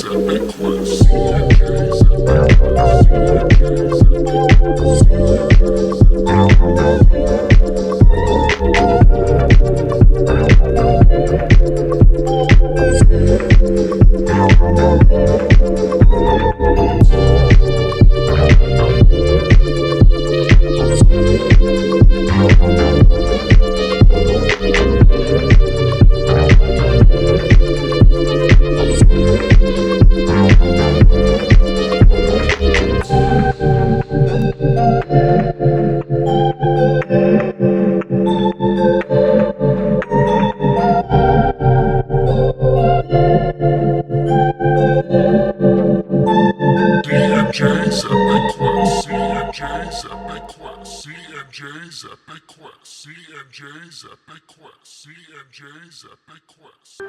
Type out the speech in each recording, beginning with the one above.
CMJ's Epic Quest. CMJ's Epic Quest. CMJ's Epic Quest. CMJ's Epic Quest. CMJ's Epic Quest. CMJ's Epic Quest. CMJ's Epic Quest.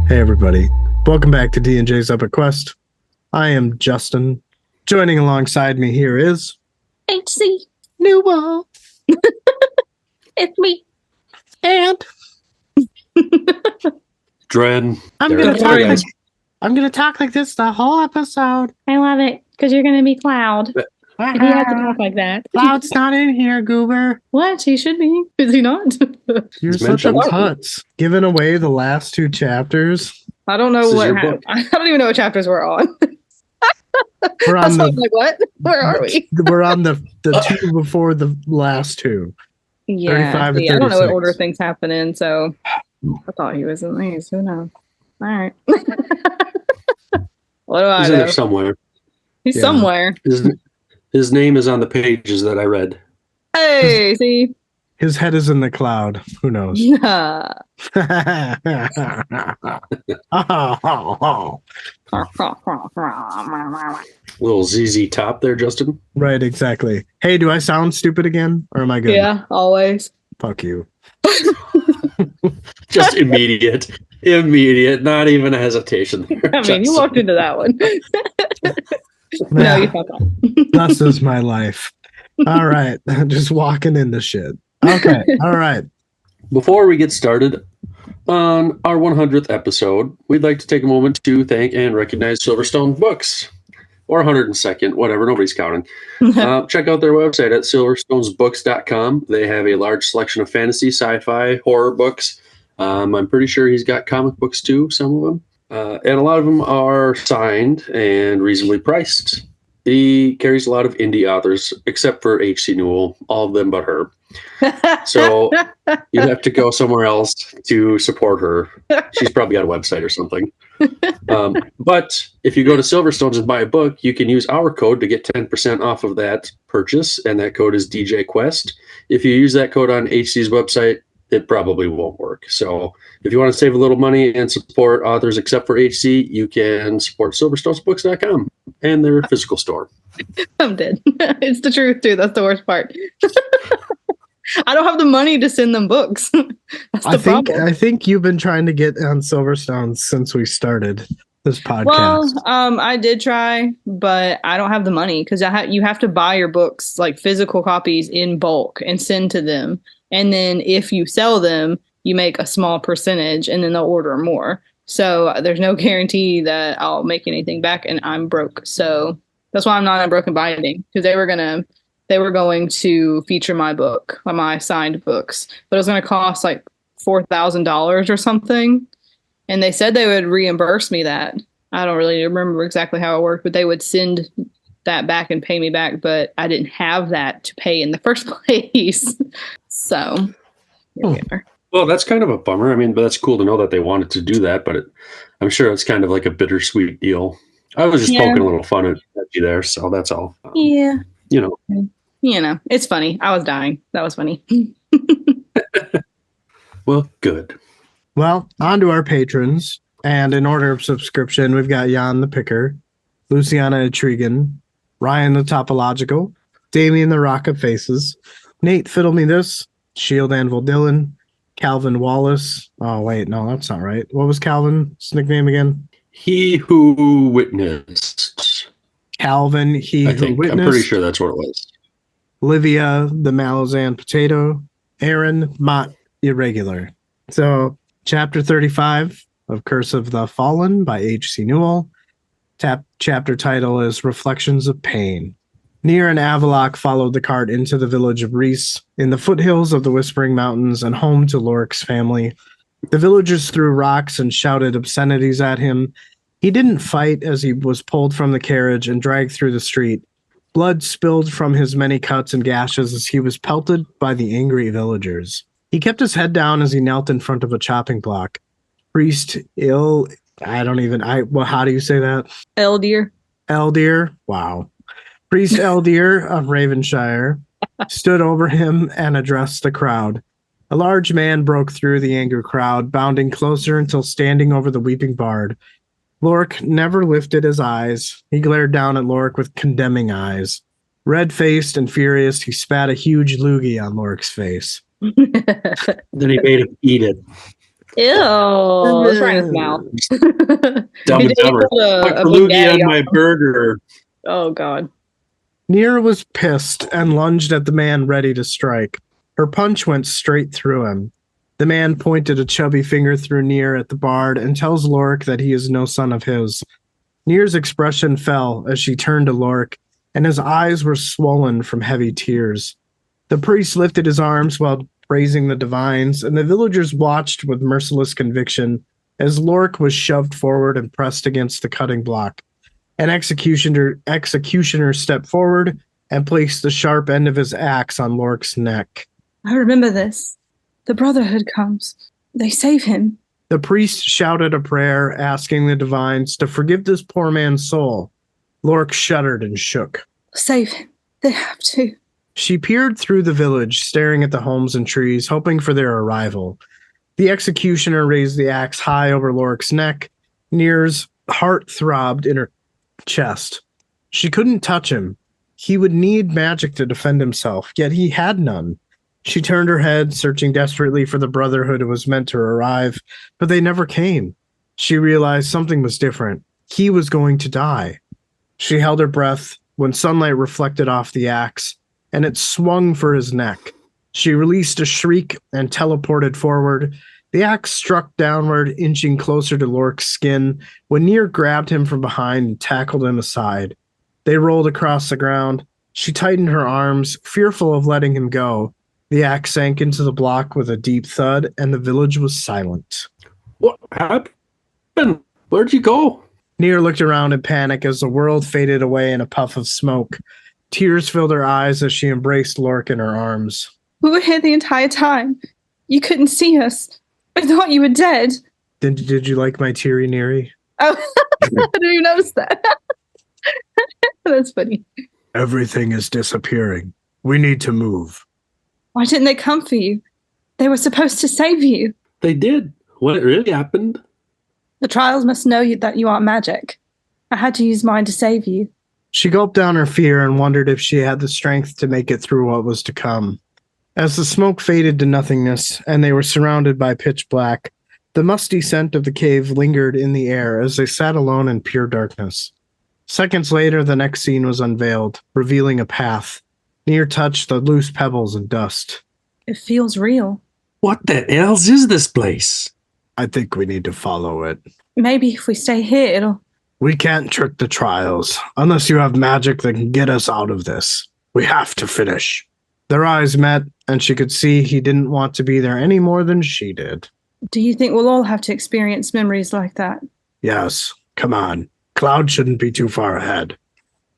Hey everybody, welcome back to D&J's Epic Quest. I am Justin. Joining alongside me here is HC. Newell. It's me. And Dread. I'm gonna talk like this the whole episode. I love it because you're going to be Cloud. If you have to talk like that. Cloud's not in here, Goober. What? He should be. Is he not? You're He's such a mentioned. putz. Giving away the last two chapters. I don't know This is what your happened. book. I don't even know what chapters we're on. We're on That's why I'm the like, what? Where are we? we're on the two before the last two. Yeah. 35 and See, I don't know what 36. order things happen in, so I thought he was in these. Who knows? All right. What do I He's in know? there somewhere. He's Yeah. somewhere. His name is on the pages that I read. Hey, see? His head is in the cloud. Who knows? Yeah. Little ZZ Top there, Justin. Right, exactly. Hey, do I sound stupid again? Or am I good? Yeah, always. Fuck you. Just immediate. Immediate. Not even a hesitation there. I mean, you Justin. walked into that one. No, you fuck off. Thus is my life. All right. Just walking into shit. Okay. All right. Before we get started on our 100th episode, we'd like to take a moment to thank and recognize Silverstone Books, or 102nd, whatever, nobody's counting. Check out their website at silverstonesbooks.com. They have a large selection of fantasy, sci-fi, horror books. I'm pretty sure he's got comic books too, some of them. And a lot of them are signed and reasonably priced. He carries a lot of indie authors, except for H.C. Newell, all of them but her. So you have to go somewhere else to support her. She's probably got a website or something. But if you go to Silverstones and buy a book, you can use our code to get 10% off of that purchase, and that code is DJ Quest. If you use that code on HC's website, it probably won't work. So if you want to save a little money and support authors except for HC, you can support silverstonesbooks.com and their physical store. I'm dead. It's the truth, too. That's the worst part. I don't have the money to send them books. That's the problem. I think you've been trying to get on Silverstone since we started this podcast. Well, I did try, but I don't have the money because you have to buy your books, like physical copies, in bulk and send to them. And then if you sell them, you make a small percentage and then they'll order more. So there's no guarantee that I'll make anything back, and I'm broke. So that's why I'm not on Broken Binding, because they were going to feature my book, my signed books, but it was going to cost like $4,000 or something. And they said they would reimburse me that. I don't really remember exactly how it worked, but they would send that back and pay me back, but I didn't have that to pay in the first place. So here we are. Well, that's kind of a bummer. I mean, but that's cool to know that they wanted to do that, but I'm sure it's kind of like a bittersweet deal. I was just poking a little fun at you there, so that's all. Yeah. You know. It's funny. I was dying. That was funny. Well, good. Well, on to our patrons. And in order of subscription, we've got Jan the Picker, Luciana Etrigan, Ryan the Topological, Damien the Rock of Faces, Nate Fiddle Me This, Shield Anvil Dylan, Calvin Wallace. Oh, wait, no, that's not right. What was Calvin's nickname again? He Who Witnessed. Calvin, He I Who think. Witnessed. I'm pretty sure that's what it was. Livia, the Malazan Potato, Aaron, Mott, Irregular. So, chapter 35 of Curse of the Fallen by H.C. Newell. Chapter title is Reflections of Pain. Nier and Avalok followed the cart into the village of Reese, in the foothills of the Whispering Mountains and home to Lorik's family. The villagers threw rocks and shouted obscenities at him. He didn't fight as he was pulled from the carriage and dragged through the street. Blood spilled from his many cuts and gashes as he was pelted by the angry villagers. He kept his head down as he knelt in front of a chopping block. Priest how do you say that? Eldir. Eldir? Wow. Priest Eldir of Ravenshire stood over him and addressed the crowd. A large man broke through the angry crowd, bounding closer until standing over the weeping bard. Lorik never lifted his eyes. He glared down at Lorik with condemning eyes. Red-faced and furious, he spat a huge loogie on Lorik's face. Then he made him eat it. Ew. It's right in his mouth. Dumb and dumber. Put the loogie on my burger. Oh, God. Nier was pissed and lunged at the man ready to strike. Her punch went straight through him. The man pointed a chubby finger through Nier at the bard and tells Lorik that he is no son of his. Nier's expression fell as she turned to Lorik, and his eyes were swollen from heavy tears. The priest lifted his arms while praising the divines, and the villagers watched with merciless conviction as Lorik was shoved forward and pressed against the cutting block. An executioner stepped forward and placed the sharp end of his axe on Lorik's neck. I remember this. The Brotherhood comes. They save him. The priest shouted a prayer, asking the divines to forgive this poor man's soul. Lorik shuddered and shook. Save him. They have to. She peered through the village, staring at the homes and trees, hoping for their arrival. The executioner raised the axe high over Lorik's neck. Nier's heart throbbed in her chest. She couldn't touch him. He would need magic to defend himself, yet he had none. She turned her head, searching desperately for the Brotherhood who was meant to arrive, but they never came. She realized something was different. He was going to die. She held her breath when sunlight reflected off the axe, and it swung for his neck. She released a shriek and teleported forward. The axe struck downward, inching closer to Lorik's skin, when Nier grabbed him from behind and tackled him aside. They rolled across the ground. She tightened her arms, fearful of letting him go. The axe sank into the block with a deep thud, and the village was silent. What happened? Where'd you go? Nier looked around in panic as the world faded away in a puff of smoke. Tears filled her eyes as she embraced Lorik in her arms. We were here the entire time. You couldn't see us. I thought you were dead. Did you like my teary Neri? Oh, I didn't even notice that. That's funny. Everything is disappearing. We need to move. Why didn't they come for you? They were supposed to save you. They did. What really happened? The trials must know that you aren't magic. I had to use mine to save you. She gulped down her fear and wondered if she had the strength to make it through what was to come. As the smoke faded to nothingness and they were surrounded by pitch black, the musty scent of the cave lingered in the air as they sat alone in pure darkness. Seconds later, the next scene was unveiled, revealing a path. Nier touched the loose pebbles and dust. It feels real. What the hell's is this place? I think we need to follow it. Maybe if we stay here, it'll... We can't trick the trials, unless you have magic that can get us out of this. We have to finish. Their eyes met, and she could see he didn't want to be there any more than she did. Do you think we'll all have to experience memories like that? Yes, come on. Cloud shouldn't be too far ahead.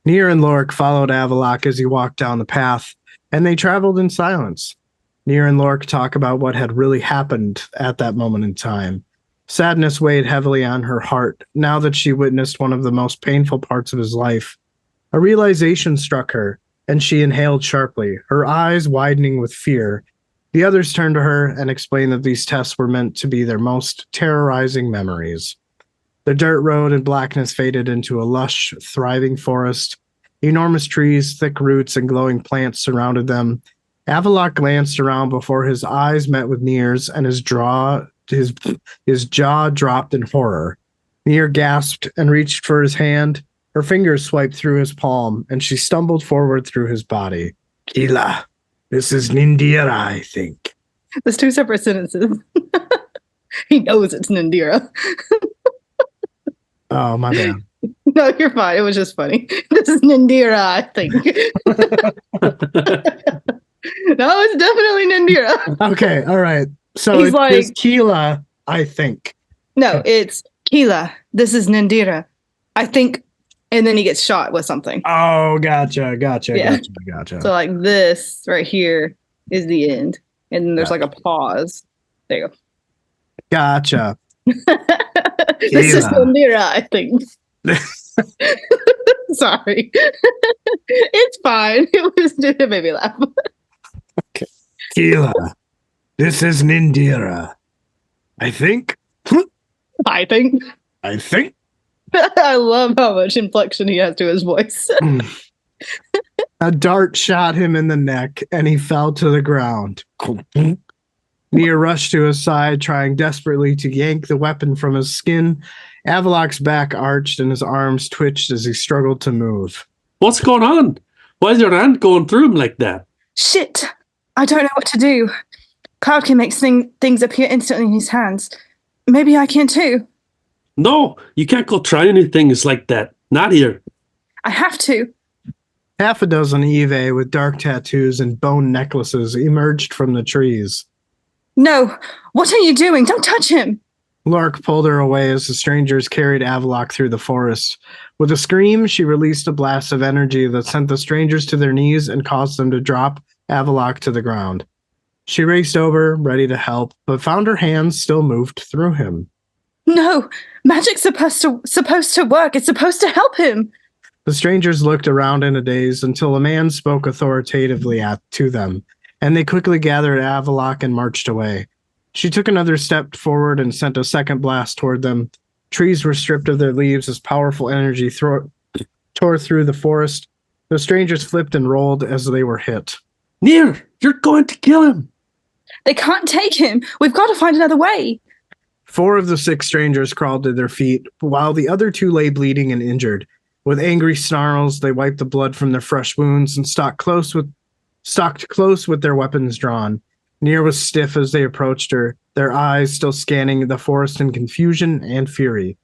Nier and Lork followed Avalok as he walked down the path, and they traveled in silence. Nier and Lork talk about what had really happened at that moment in time. Sadness weighed heavily on her heart now that she witnessed one of the most painful parts of his life. A realization struck her, and she inhaled sharply, her eyes widening with fear. The others turned to her and explained that these tests were meant to be their most terrorizing memories. The dirt road and blackness faded into a lush, thriving forest. Enormous trees, thick roots, and glowing plants surrounded them. Avalok glanced around before his eyes met with Nier's, and his jaw dropped in horror. Nier gasped and reached for his hand. Her fingers swiped through his palm, and she stumbled forward through his body. Kila, this is Nindira, I think. There's two separate sentences. He knows it's Nindira. Oh, my bad. No, you're fine. It was just funny. This is Nindira, I think. No, it's definitely Nindira. Okay, all right. So He's it's like- Kila, I think. No, it's Kila. This is Nindira, I think. And then he gets shot with something. Oh, gotcha. Yeah. Gotcha. So like this right here is the end. And then there's like a pause. There you go. Gotcha. This is Nindira, I think. Sorry. It's fine. It made me laugh. Kila, this is Nindira. I think. I think. I love how much inflection he has to his voice. A dart shot him in the neck, and he fell to the ground. Nier rushed to his side, trying desperately to yank the weapon from his skin. Avalok's back arched, and his arms twitched as he struggled to move. What's going on? Why is your hand going through him like that? Shit! I don't know what to do. Cloud can make things appear instantly in his hands. Maybe I can too. No, you can't go try any things like that. Not here. I have to. Half a dozen Eve with dark tattoos and bone necklaces emerged from the trees. No! What are you doing? Don't touch him! Lark pulled her away as the strangers carried Avalok through the forest. With a scream, she released a blast of energy that sent the strangers to their knees and caused them to drop Avalok to the ground. She raced over, ready to help, but found her hands still moved through him. No! Magic's supposed to work. It's supposed to help him. The strangers looked around in a daze until a man spoke authoritatively to them, and they quickly gathered Avalok and marched away. She took another step forward and sent a second blast toward them. Trees were stripped of their leaves as powerful energy tore through the forest. The strangers flipped and rolled as they were hit. Nier, you're going to kill him. They can't take him. We've got to find another way. 4 of the 6 strangers crawled to their feet, while the other 2 lay bleeding and injured. With angry snarls, they wiped the blood from their fresh wounds and stalked close with their weapons drawn. Nier was stiff as they approached her, their eyes still scanning the forest in confusion and fury.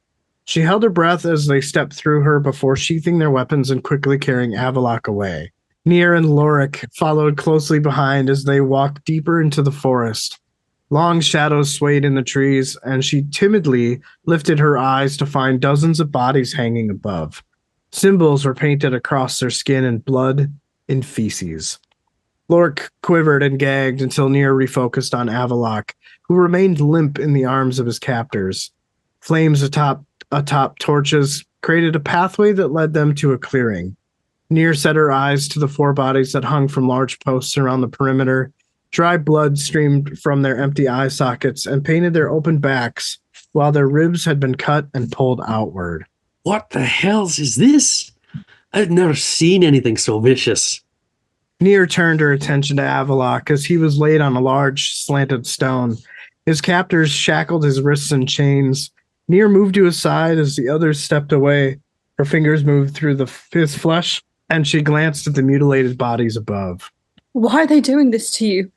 She held her breath as they stepped through her before sheathing their weapons and quickly carrying Avalok away. Nier and Lorik followed closely behind as they walked deeper into the forest. Long shadows swayed in the trees, and she timidly lifted her eyes to find dozens of bodies hanging above. Symbols were painted across their skin in blood and feces. Lorik quivered and gagged until Nier refocused on Avalok, who remained limp in the arms of his captors. Flames atop torches created a pathway that led them to a clearing. Nier set her eyes to the 4 bodies that hung from large posts around the perimeter. Dry blood streamed from their empty eye sockets and painted their open backs, while their ribs had been cut and pulled outward. What the hells is this? I've never seen anything so vicious. Nier turned her attention to Avalok as he was laid on a large, slanted stone. His captors shackled his wrists in chains. Nier moved to his side as the others stepped away. Her fingers moved through his flesh, and she glanced at the mutilated bodies above. Why are they doing this to you?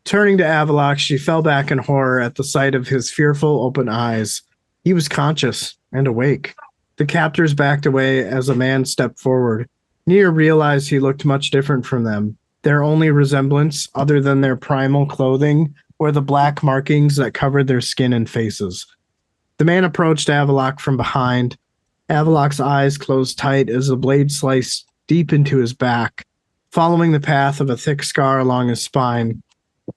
Turning to Avalok, she fell back in horror at the sight of his fearful, open eyes. He was conscious and awake. The captors backed away as a man stepped forward. Nier realized he looked much different from them. Their only resemblance, other than their primal clothing, were the black markings that covered their skin and faces. The man approached Avalok from behind. Avalok's eyes closed tight as the blade sliced deep into his back, following the path of a thick scar along his spine.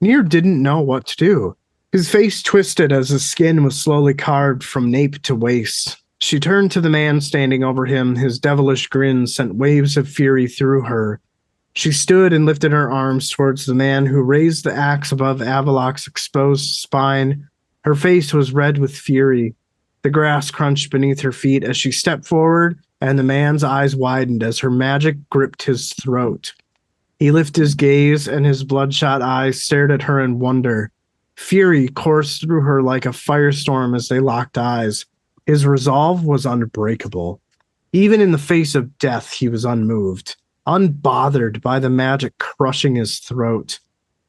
Nier didn't know what to do. His face twisted as his skin was slowly carved from nape to waist. She turned to the man standing over him. His devilish grin sent waves of fury through her. She stood and lifted her arms towards the man who raised the axe above Avalok's exposed spine. Her face was red with fury. The grass crunched beneath her feet as she stepped forward, and the man's eyes widened as her magic gripped his throat. He lifted his gaze, and his bloodshot eyes stared at her in wonder. Fury coursed through her like a firestorm as they locked eyes. His resolve was unbreakable. Even in the face of death, he was unmoved, unbothered by the magic crushing his throat.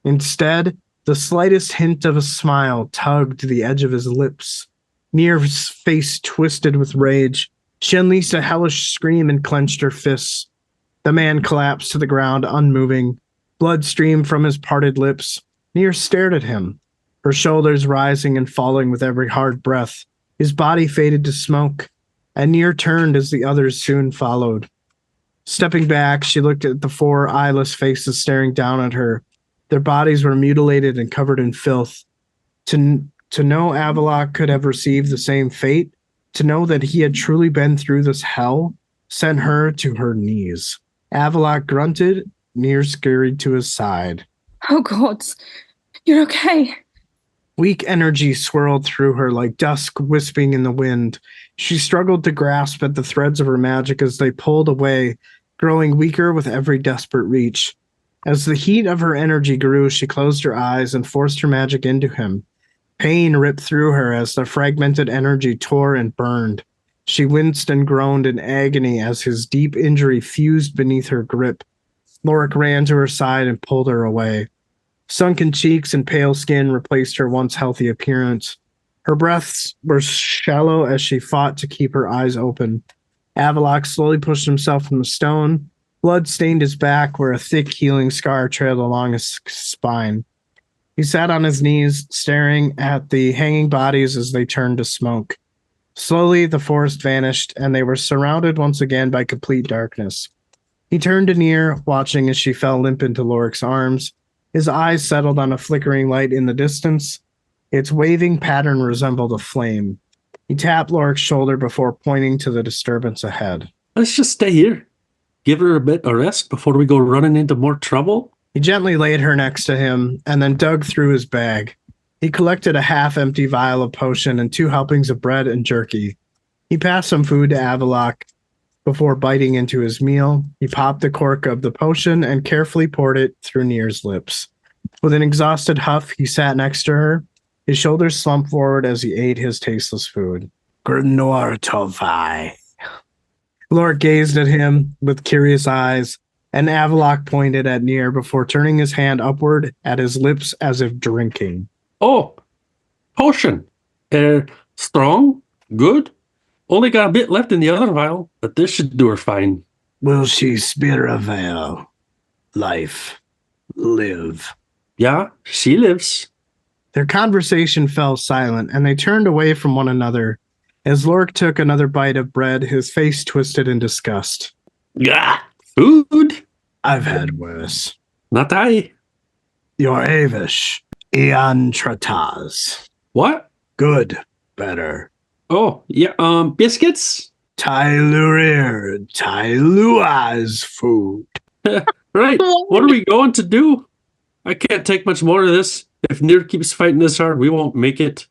Instead, the slightest hint of a smile tugged the edge of his lips. Nier's face twisted with rage. She unleashed a hellish scream and clenched her fists. The man collapsed to the ground, unmoving. Blood streamed from his parted lips. Nier stared at him, her shoulders rising and falling with every hard breath. His body faded to smoke, and Nier turned as the others soon followed. Stepping back, she looked at the four eyeless faces staring down at her. Their bodies were mutilated and covered in filth. To know Avalok could have received the same fate, to know that he had truly been through this hell, sent her to her knees. Avalok grunted, Nier scurried to his side. Oh, gods. You're okay. Weak energy swirled through her like dusk wisping in the wind. She struggled to grasp at the threads of her magic as they pulled away, growing weaker with every desperate reach. As the heat of her energy grew, she closed her eyes and forced her magic into him. Pain ripped through her as the fragmented energy tore and burned. She winced and groaned in agony as his deep injury fused beneath her grip. Lorik ran to her side and pulled her away. Sunken cheeks and pale skin replaced her once healthy appearance. Her breaths were shallow as she fought to keep her eyes open. Avalok slowly pushed himself from the stone. Blood stained his back where a thick healing scar trailed along his spine. He sat on his knees, staring at the hanging bodies as they turned to smoke. Slowly, the forest vanished, and they were surrounded once again by complete darkness. He turned to Nier, watching as she fell limp into Lorik's arms. His eyes settled on a flickering light in the distance. Its waving pattern resembled a flame. He tapped Lorik's shoulder before pointing to the disturbance ahead. Let's just stay here. Give her a bit of rest before we go running into more trouble. He gently laid her next to him and then dug through his bag. He collected a half-empty vial of potion and 2 helpings of bread and jerky. He passed some food to Avalok before biting into his meal. He popped the cork of the potion and carefully poured it through Nier's lips. With an exhausted huff, he sat next to her. His shoulders slumped forward as he ate his tasteless food. Grinor Tovai. Lorik gazed at him with curious eyes, and Avalok pointed at Nier before turning his hand upward at his lips as if drinking. Oh, potion. Strong? Good? Only got a bit left in the other vial, but this should do her fine. Will she spare a veil? Life. Live. Yeah, she lives. Their conversation fell silent, and they turned away from one another. As Lorik took another bite of bread, his face twisted in disgust. Gah! Food? I've had worse. Not I. You're avish. Ian Trataz. What? Good. Better. Oh, yeah, biscuits? Tailua's food. Right. What are we going to do? I can't take much more of this. If Nier keeps fighting this hard, we won't make it.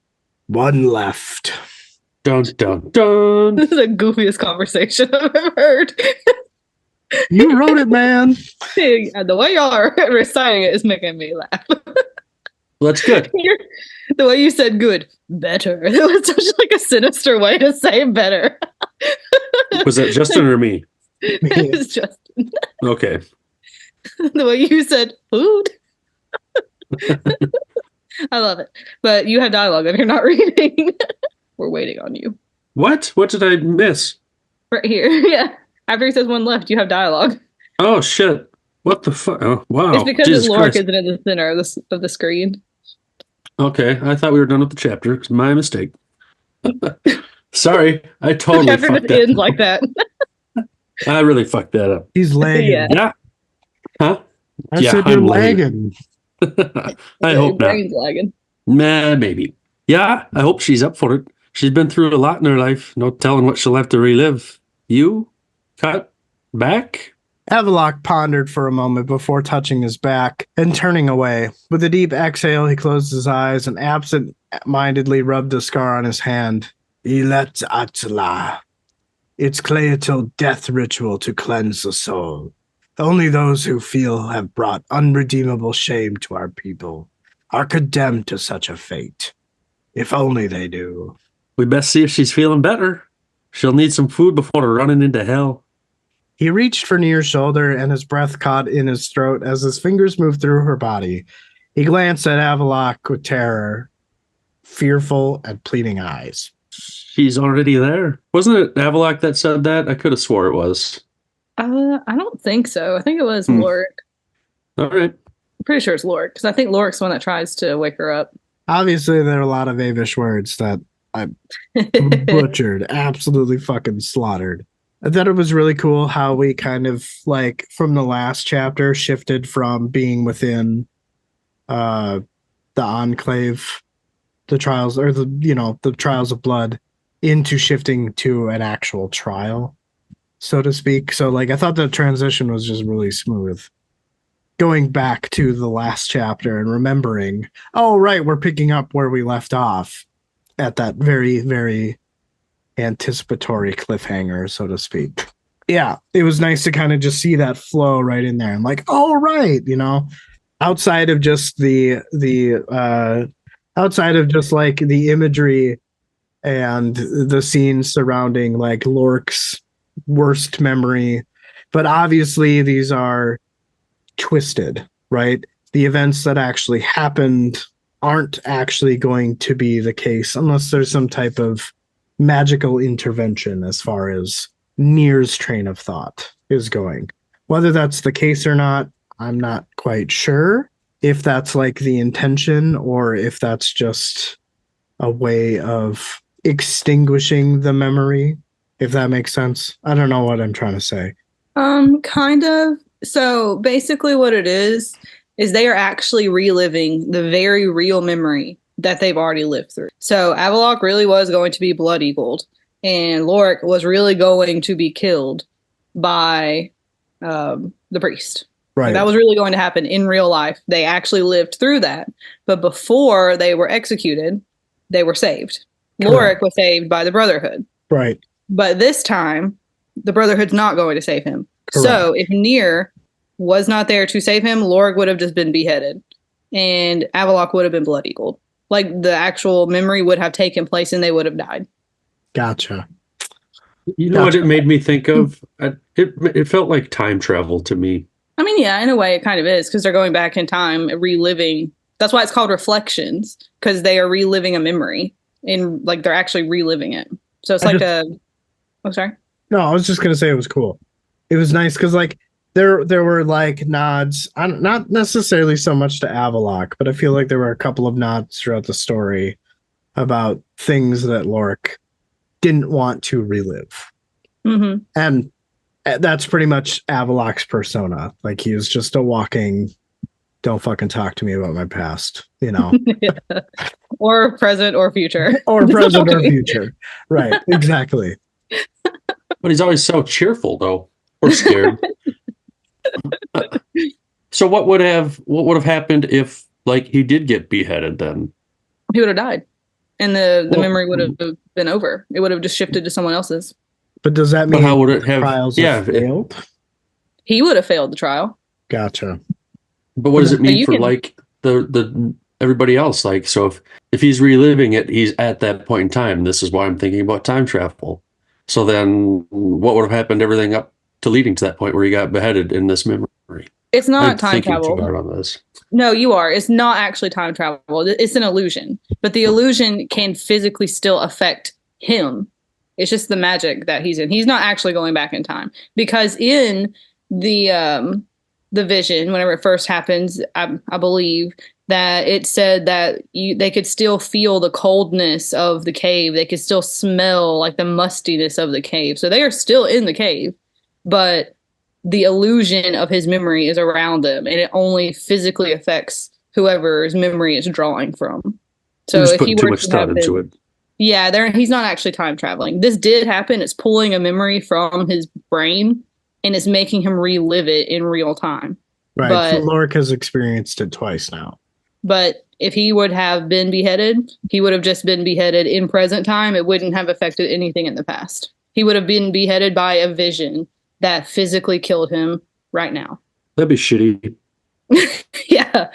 One left. Dun, dun, dun. This is the goofiest conversation I've ever heard. You wrote it, man. The way y'all are reciting it is making me laugh. Well, that's good. The way you said good, better. It was such like a sinister way to say better. Was that Justin or me? It was Justin. Okay. The way you said food. I love it. But you have dialogue if you're not reading. We're waiting on you. What? What did I miss? Right here. Yeah. After he says one left, you have dialogue. Oh, shit. What the fuck? Oh, wow. It's because Jesus Lorik Christ. isn't in the center of the screen. Okay, I thought we were done with the chapter. It's my mistake. Sorry, I totally Chapter fucked just that ends up. like that. I really fucked that up. He's lagging. Yeah. Yeah. Huh? I Yeah, said you're I'm late. lagging. I Your hope not. brain's lagging. Nah, maybe. Yeah, I hope she's up for it. She's been through a lot in her life. No telling what she'll have to relive. You? Cut? Back? Avalok pondered for a moment before touching his back and turning away. With a deep exhale, he closed his eyes and absent-mindedly rubbed a scar on his hand. Ilet Atla. It's Cleatil death ritual to cleanse the soul. Only those who feel have brought unredeemable shame to our people are condemned to such a fate. If only they do. We best see if she's feeling better. She'll need some food before running into hell. He reached for Nir's shoulder, and his breath caught in his throat as his fingers moved through her body. He glanced at Avalok with terror, fearful and pleading eyes. She's already there. Wasn't it Avalok that said that? I could have swore it was. I don't think so. I think it was Hmm. Lorik. All right. I'm pretty sure it's Lorik because I think Lorik's the one that tries to wake her up. Obviously, there are a lot of Avish words that I butchered, absolutely fucking slaughtered. I thought it was really cool how we kind of like from the last chapter shifted from being within the enclave, the trials or the trials of blood into shifting to an actual trial, so to speak. So like I thought the transition was just really smooth. Going back to the last chapter and remembering, oh right, we're picking up where we left off at that very, very anticipatory cliffhanger, so to speak. Yeah, it was nice to kind of just see that flow right in there. I'm like, oh right, outside of just outside of just like the imagery and the scenes surrounding like Lork's worst memory, but obviously these are twisted, right? The events that actually happened aren't actually going to be the case unless there's some type of magical intervention as far as Nir's train of thought is going. Whether that's the case or not, I'm not quite sure if that's like the intention or if that's just a way of extinguishing the memory, if that makes sense. I don't know what I'm trying to say. Kind of. So basically what it is they are actually reliving the very real memory that they've already lived through. So Avalok really was going to be blood eagled, and Lorik was really going to be killed by the priest. Right. Like, that was really going to happen in real life. They actually lived through that. But before they were executed, they were saved. Correct. Lorik was saved by the Brotherhood. Right. But this time, the Brotherhood's not going to save him. Correct. So if Nir was not there to save him, Lorik would have just been beheaded. And Avalok would have been blood eagled. Like, the actual memory would have taken place and they would have died. Gotcha. You know what it made me think of? It felt like time travel to me. I mean, yeah, in a way it kind of is, because they're going back in time, reliving. That's why it's called reflections, because they are reliving a memory. And, like, they're actually reliving it. So it's oh, sorry. No, I was just gonna say it was cool. It was nice because like there were like nods, not necessarily so much to Avalok, but I feel like there were a couple of nods throughout the story about things that Lorik didn't want to relive. Mm-hmm. And that's pretty much Avalok's persona. Like he is just a walking, don't fucking talk to me about my past, Yeah. Or present or future. or present or future. Right, exactly. But he's always so cheerful, though, or scared. So what would have happened if, like, he did get beheaded? Then He would have died, and the memory would have been over. It would have just shifted to someone else's. But does that mean how would it have? trials Yeah, have failed? He would have failed the trial. Gotcha. But what does it mean for like the everybody else? Like, so if he's reliving it, he's at that point in time. This is why I'm thinking about time travel. So then, what would have happened? Everything up to leading to that point where he got beheaded in this memory. It's not I'm time thinking travel. too hard on this. No, you are. It's not actually time travel. It's an illusion, but the illusion can physically still affect him. It's just the magic that he's in. He's not actually going back in time, because in the the vision, whenever it first happens, I believe that it said that they could still feel the coldness of the cave. They could still smell like the mustiness of the cave. So they are still in the cave, but the illusion of his memory is around them, and it only physically affects whoever's memory is drawing from. So Just if he putting too were much to thought have into been, it. yeah, he's not actually time traveling. This did happen. It's pulling a memory from his brain and it's making him relive it in real time. Right. So Lork has experienced it twice now. But if he would have been beheaded, he would have just been beheaded in present time. It wouldn't have affected anything in the past. He would have been beheaded by a vision that physically killed him right now. That'd be shitty. Yeah.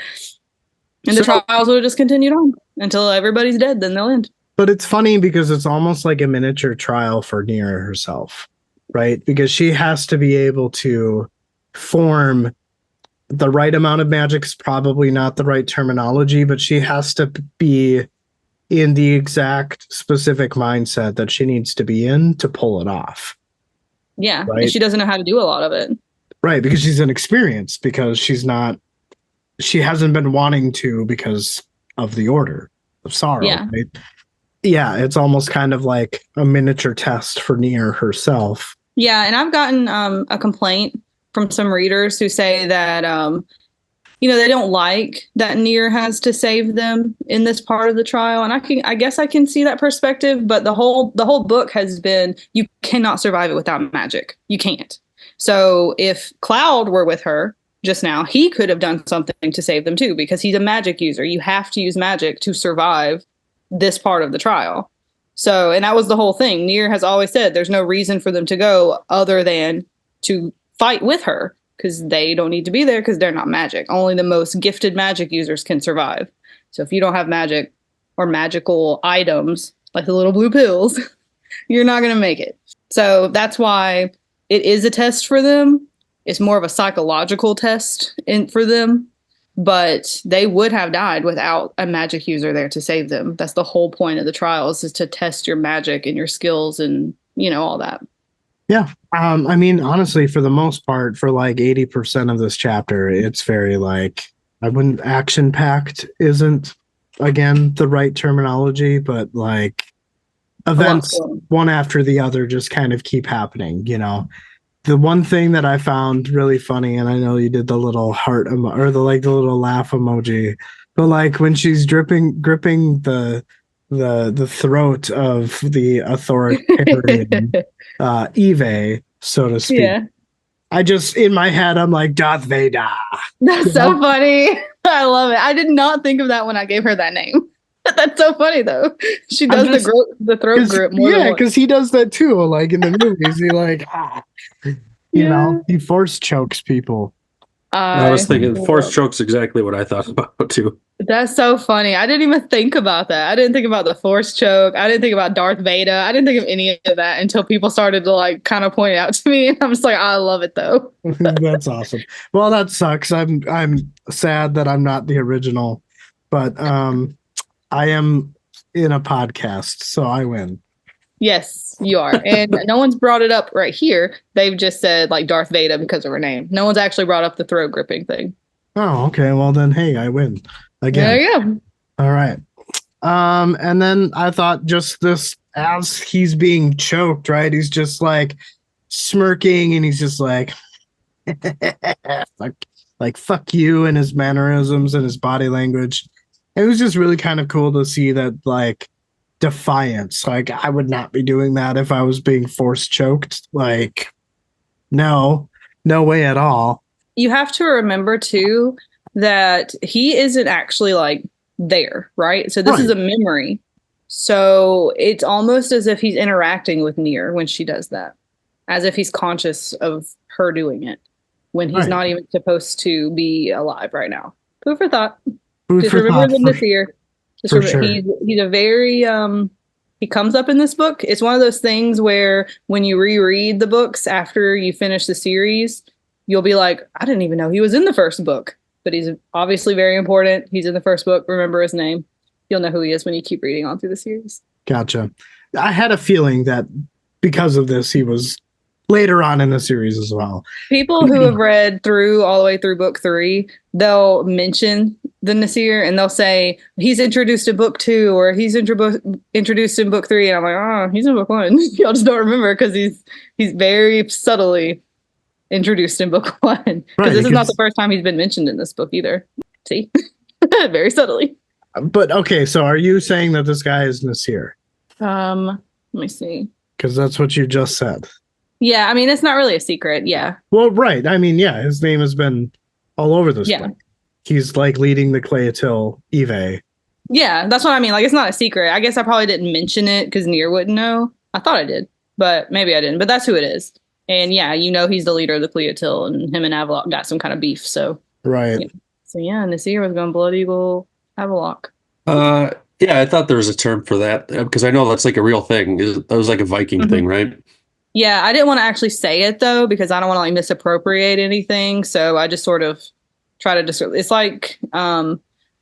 And the trials would have just continued on until everybody's dead. Then they'll end. But it's funny because it's almost like a miniature trial for Nia herself, right? Because she has to be able to form the right amount of magic is probably not the right terminology, but she has to be in the exact specific mindset that she needs to be in to pull it off. Yeah. Right? And she doesn't know how to do a lot of it. Right. Because she's inexperienced, because she hasn't been wanting to because of the Order of Sorrow. Yeah. Right? Yeah. It's almost kind of like a miniature test for Nia herself. Yeah. And I've gotten a complaint from some readers who say that, they don't like that Nier has to save them in this part of the trial. And I guess I can see that perspective, but the whole book has been, you cannot survive it without magic. You can't. So if Cloud were with her just now, he could have done something to save them too, because he's a magic user. You have to use magic to survive this part of the trial. So, and that was the whole thing. Nier has always said there's no reason for them to go other than to fight with her, because they don't need to be there because they're not magic. Only the most gifted magic users can survive. So if you don't have magic or magical items like the little blue pills, you're not going to make it. So that's why it is a test for them. It's more of a psychological test for them, but they would have died without a magic user there to save them. That's the whole point of the trials, is to test your magic and your skills and, all that. Yeah. I mean, honestly, for the most part, for like 80% of this chapter, it's very action packed isn't, again, the right terminology, but like events one after the other just kind of keep happening. The one thing that I found really funny, and I know you did the little heart or the little laugh emoji, but like when she's gripping the throat of the authoritarian Eve, so to speak. Yeah. I just, in my head, I'm like, Darth Vader. That's so funny. I love it. I did not think of that when I gave her that name. That's so funny, though. She does the throat grip more. Yeah, because he does that too. Like in the movies, he he force chokes people. I was thinking force choke's exactly what I thought about too. That's so funny. I didn't even think about that. I didn't think about the force choke. I didn't think about Darth Vader. I didn't think of any of that until people started to kind of point it out to me. And I'm just like, I love it though. That's awesome. Well, that sucks. I'm sad that I'm not the original, but I am in a podcast, so I win. Yes, you are. And no one's brought it up right here. They've just said Darth Vader because of her name. No one's actually brought up the throat gripping thing. Oh, okay. Well then, hey, I win again. There you go. All right. And then I thought just this, as he's being choked, right? He's just like smirking and he's just like fuck you, and his mannerisms and his body language. It was just really kind of cool to see that defiance. I would not be doing that if I was being force choked. No way at all. You have to remember too that he isn't actually there, right? So this is a memory. So it's almost as if he's interacting with Nier when she does that, as if he's conscious of her doing it when he's not even supposed to be alive right now. Food for thought. Just remember them this year. Just remember, he's a very he comes up in this book. It's one of those things where when you reread the books after you finish the series, you'll be like, I didn't even know he was in the first book. But he's obviously very important. He's in the first book. Remember his name. You'll know who he is when you keep reading on through the series. Gotcha. I had a feeling that because of this, he was later on in the series as well. People who have read through all the way through book 3, they'll mention the Nasir and they'll say he's introduced in book 2 or he's introduced in book 3, and I'm like, oh, he's in book 1. Y'all just don't remember because he's very subtly introduced in book 1. Because Right, this is not the first time he's been mentioned in this book either. See, very subtly. But okay, so are you saying that this guy is Nasir? Let me see. Because that's what you just said. Yeah, I mean, it's not really a secret. Yeah. Well, right. I mean, yeah, his name has been all over this book. He's like leading the Cleatil Eve. Yeah, that's what I mean. Like, it's not a secret. I guess I probably didn't mention it because Nier wouldn't know. I thought I did, but maybe I didn't. But that's who it is. And yeah, he's the leader of the Cleatil, and him and Avalok got some kind of beef. So right. Yeah. So yeah, Nasir was going Blood Eagle Avalok. Yeah, I thought there was a term for that because I know that's like a real thing. That was like a Viking thing, right? Yeah, I didn't want to actually say it though because I don't want to like misappropriate anything. So I just sort of try to describe. It's like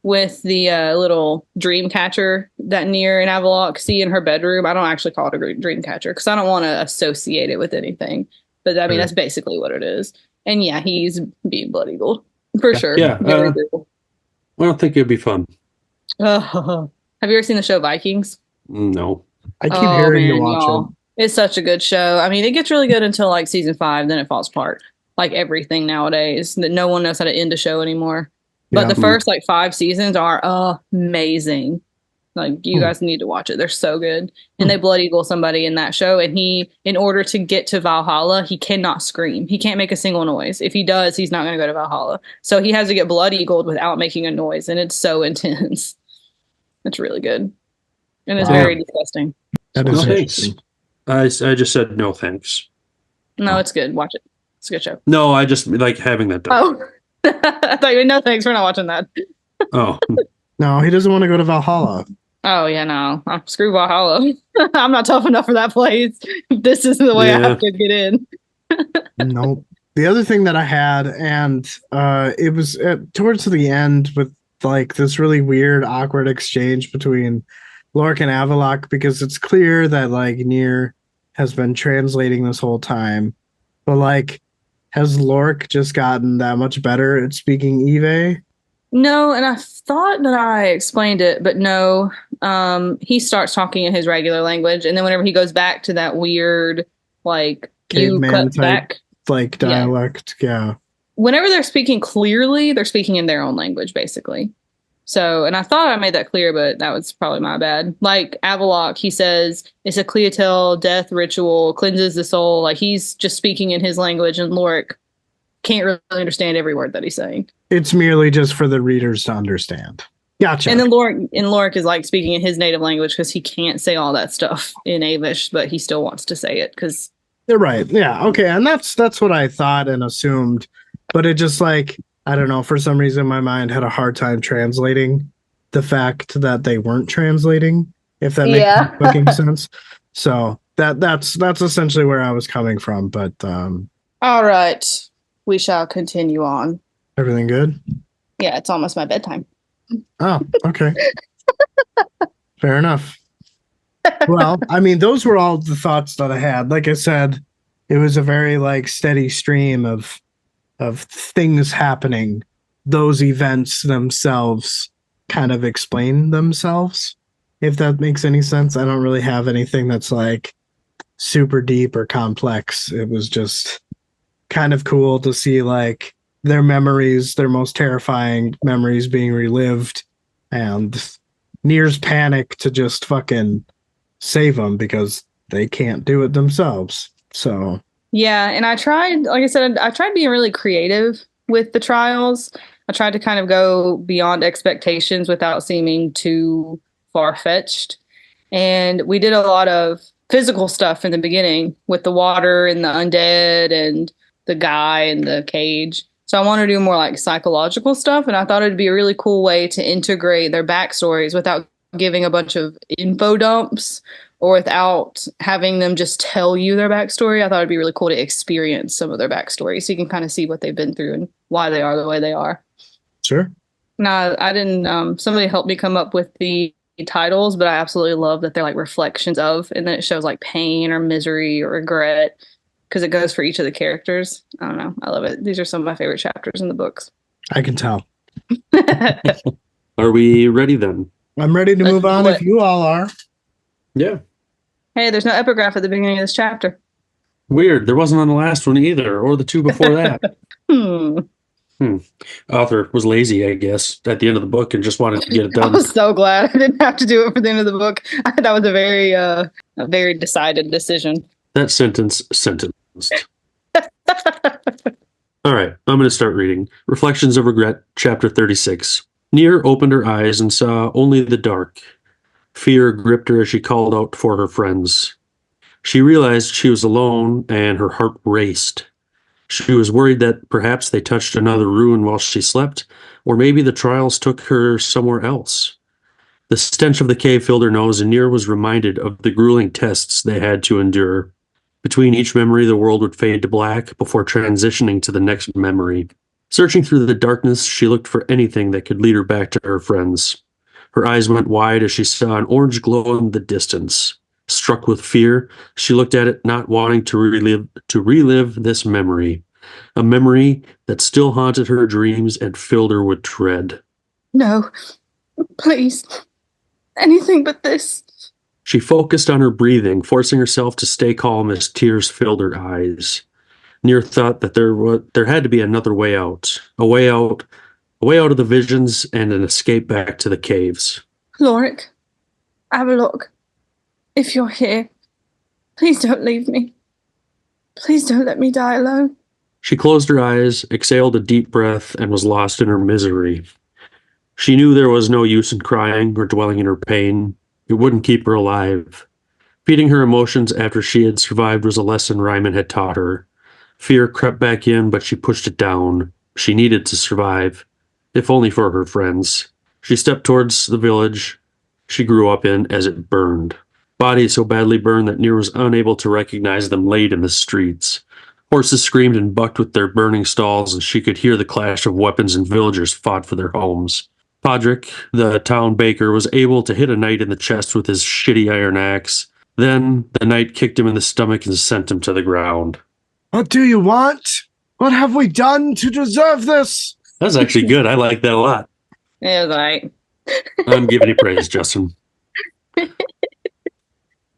with the little dream catcher that Nier and Avalok see in her bedroom. I don't actually call it a dream catcher because I don't want to associate it with anything. But I mean, that's basically what it is. And yeah, he's being Blood Eagle for sure. Yeah, I don't think it'd be fun. Have you ever seen the show Vikings? No. I keep hearing you watch it. It's such a good show. I mean, it gets really good until like season 5, then it falls apart. Like everything nowadays, that no one knows how to end a show anymore. But the first like 5 seasons are amazing. Like you guys need to watch it. They're so good. And they Blood Eagle somebody in that show, and he, in order to get to Valhalla, he cannot scream. He can't make a single noise. If he does, he's not going to go to Valhalla. So he has to get Blood Eagled without making a noise, and it's so intense. It's really good. And it's very disgusting. That is interesting. I just said no thanks. No, it's good. Watch it. It's a good show. No, I just like having that done. Oh, I thought you were no thanks. We're not watching that. Oh. No, he doesn't want to go to Valhalla. Oh, yeah, no. Screw Valhalla. I'm not tough enough for that place. This is the way I have to get in. Nope. The other thing that I had, and it was towards the end with like this really weird, awkward exchange between Lork and Avalok, because it's clear that like Nier has been translating this whole time, but like, has Lork just gotten that much better at speaking Eve? No, and I thought that I explained it, but no. He starts talking in his regular language, and then whenever he goes back to that weird, like, caveman type, like dialect, yeah. Whenever they're speaking clearly, they're speaking in their own language, basically. So, and I thought I made that clear, but that was probably my bad. Like Avalok, he says it's a Cleatil death ritual, cleanses the soul. Like he's just speaking in his language, and Lorik can't really understand every word that he's saying. It's merely just for the readers to understand. Gotcha. And then Lorik is like speaking in his native language because he can't say all that stuff in Avish, but he still wants to say it because they're right. Yeah. Okay. And that's what I thought and assumed, but it just like, I don't know, for some reason my mind had a hard time translating the fact that they weren't translating, if that makes fucking sense. So that's essentially where I was coming from. But all right, we shall continue on. Everything good? Yeah, it's almost my bedtime. Oh, okay. Fair enough. Well, I mean, those were all the thoughts that I had. Like I said, it was a very like steady stream of things happening. Those events themselves kind of explain themselves, if that makes any sense. I don't really have anything that's like super deep or complex. It was just kind of cool to see like their memories, their most terrifying memories being relived, and Nier's panic to just fucking save them because they can't do it themselves. So yeah, and I tried, like I said, I tried being really creative with the trials. I tried to kind of go beyond expectations without seeming too far-fetched. And we did a lot of physical stuff in the beginning with the water and the undead and the guy in the cage. So I want to do more like psychological stuff, and I thought it'd be a really cool way to integrate their backstories without giving a bunch of info dumps or without having them just tell you their backstory. I thought it'd be really cool to experience some of their backstory so you can kind of see what they've been through and why they are the way they are. Sure. Now, I didn't, somebody helped me come up with the titles, but I absolutely love that they're like reflections of, and then it shows like pain or misery or regret. because it goes for each of the characters. I don't know. I love it. These are some of my favorite chapters in the books. I can tell. Are we ready then? I'm ready to Let's move on do if it. you all are. Yeah. Hey, there's no epigraph at the beginning of this chapter. Weird. There wasn't on the last one either, or the two before that. Author was lazy, I guess, at the end of the book and just wanted to get it I done. was so glad I didn't have to do it for the end of the book. That was a very decided decision. That sentenced. All right, I'm going to start reading. Reflections of Regret, Chapter 36. Near opened her eyes and saw only the dark. Fear gripped her as she called out for her friends. She realized she was alone, and her heart raced. She was worried that perhaps they touched another ruin while she slept, or maybe the trials took her somewhere else. The stench of the cave filled her nose, and Near was reminded of the grueling tests they had to endure. Between each memory, the world would fade to black before transitioning to the next memory. Searching through the darkness, she looked for anything that could lead her back to her friends. Her eyes went wide as she saw an orange glow in the distance. Struck with fear, she looked at it, not wanting to relive this memory. A memory that still haunted her dreams and filled her with dread. No, please. Anything but this. She focused on her breathing, forcing herself to stay calm as tears filled her eyes. Near thought that there had to be another way out, a way out of the visions and an escape back to the caves. Lorik, have a look. If you're here, please don't leave me. Please don't let me die alone. She closed her eyes, exhaled a deep breath, and was lost in her misery. She knew there was no use in crying or dwelling in her pain. It wouldn't keep her alive. Feeding her emotions after she had survived was a lesson Ryman had taught her. Fear crept back in, but she pushed it down. She needed to survive, if only for her friends. She stepped towards the village she grew up in as it burned. Bodies so badly burned that Near was unable to recognize them laid in the streets. Horses screamed and bucked with their burning stalls, and she could hear the clash of weapons, and villagers fought for their homes. Podrick, the town baker, was able to hit a knight in the chest with his shitty iron axe. Then the knight kicked him in the stomach and sent him to the ground. What do you want? What have we done to deserve this? That's actually good. I like that a lot. It was right. I'm giving you praise, Justin.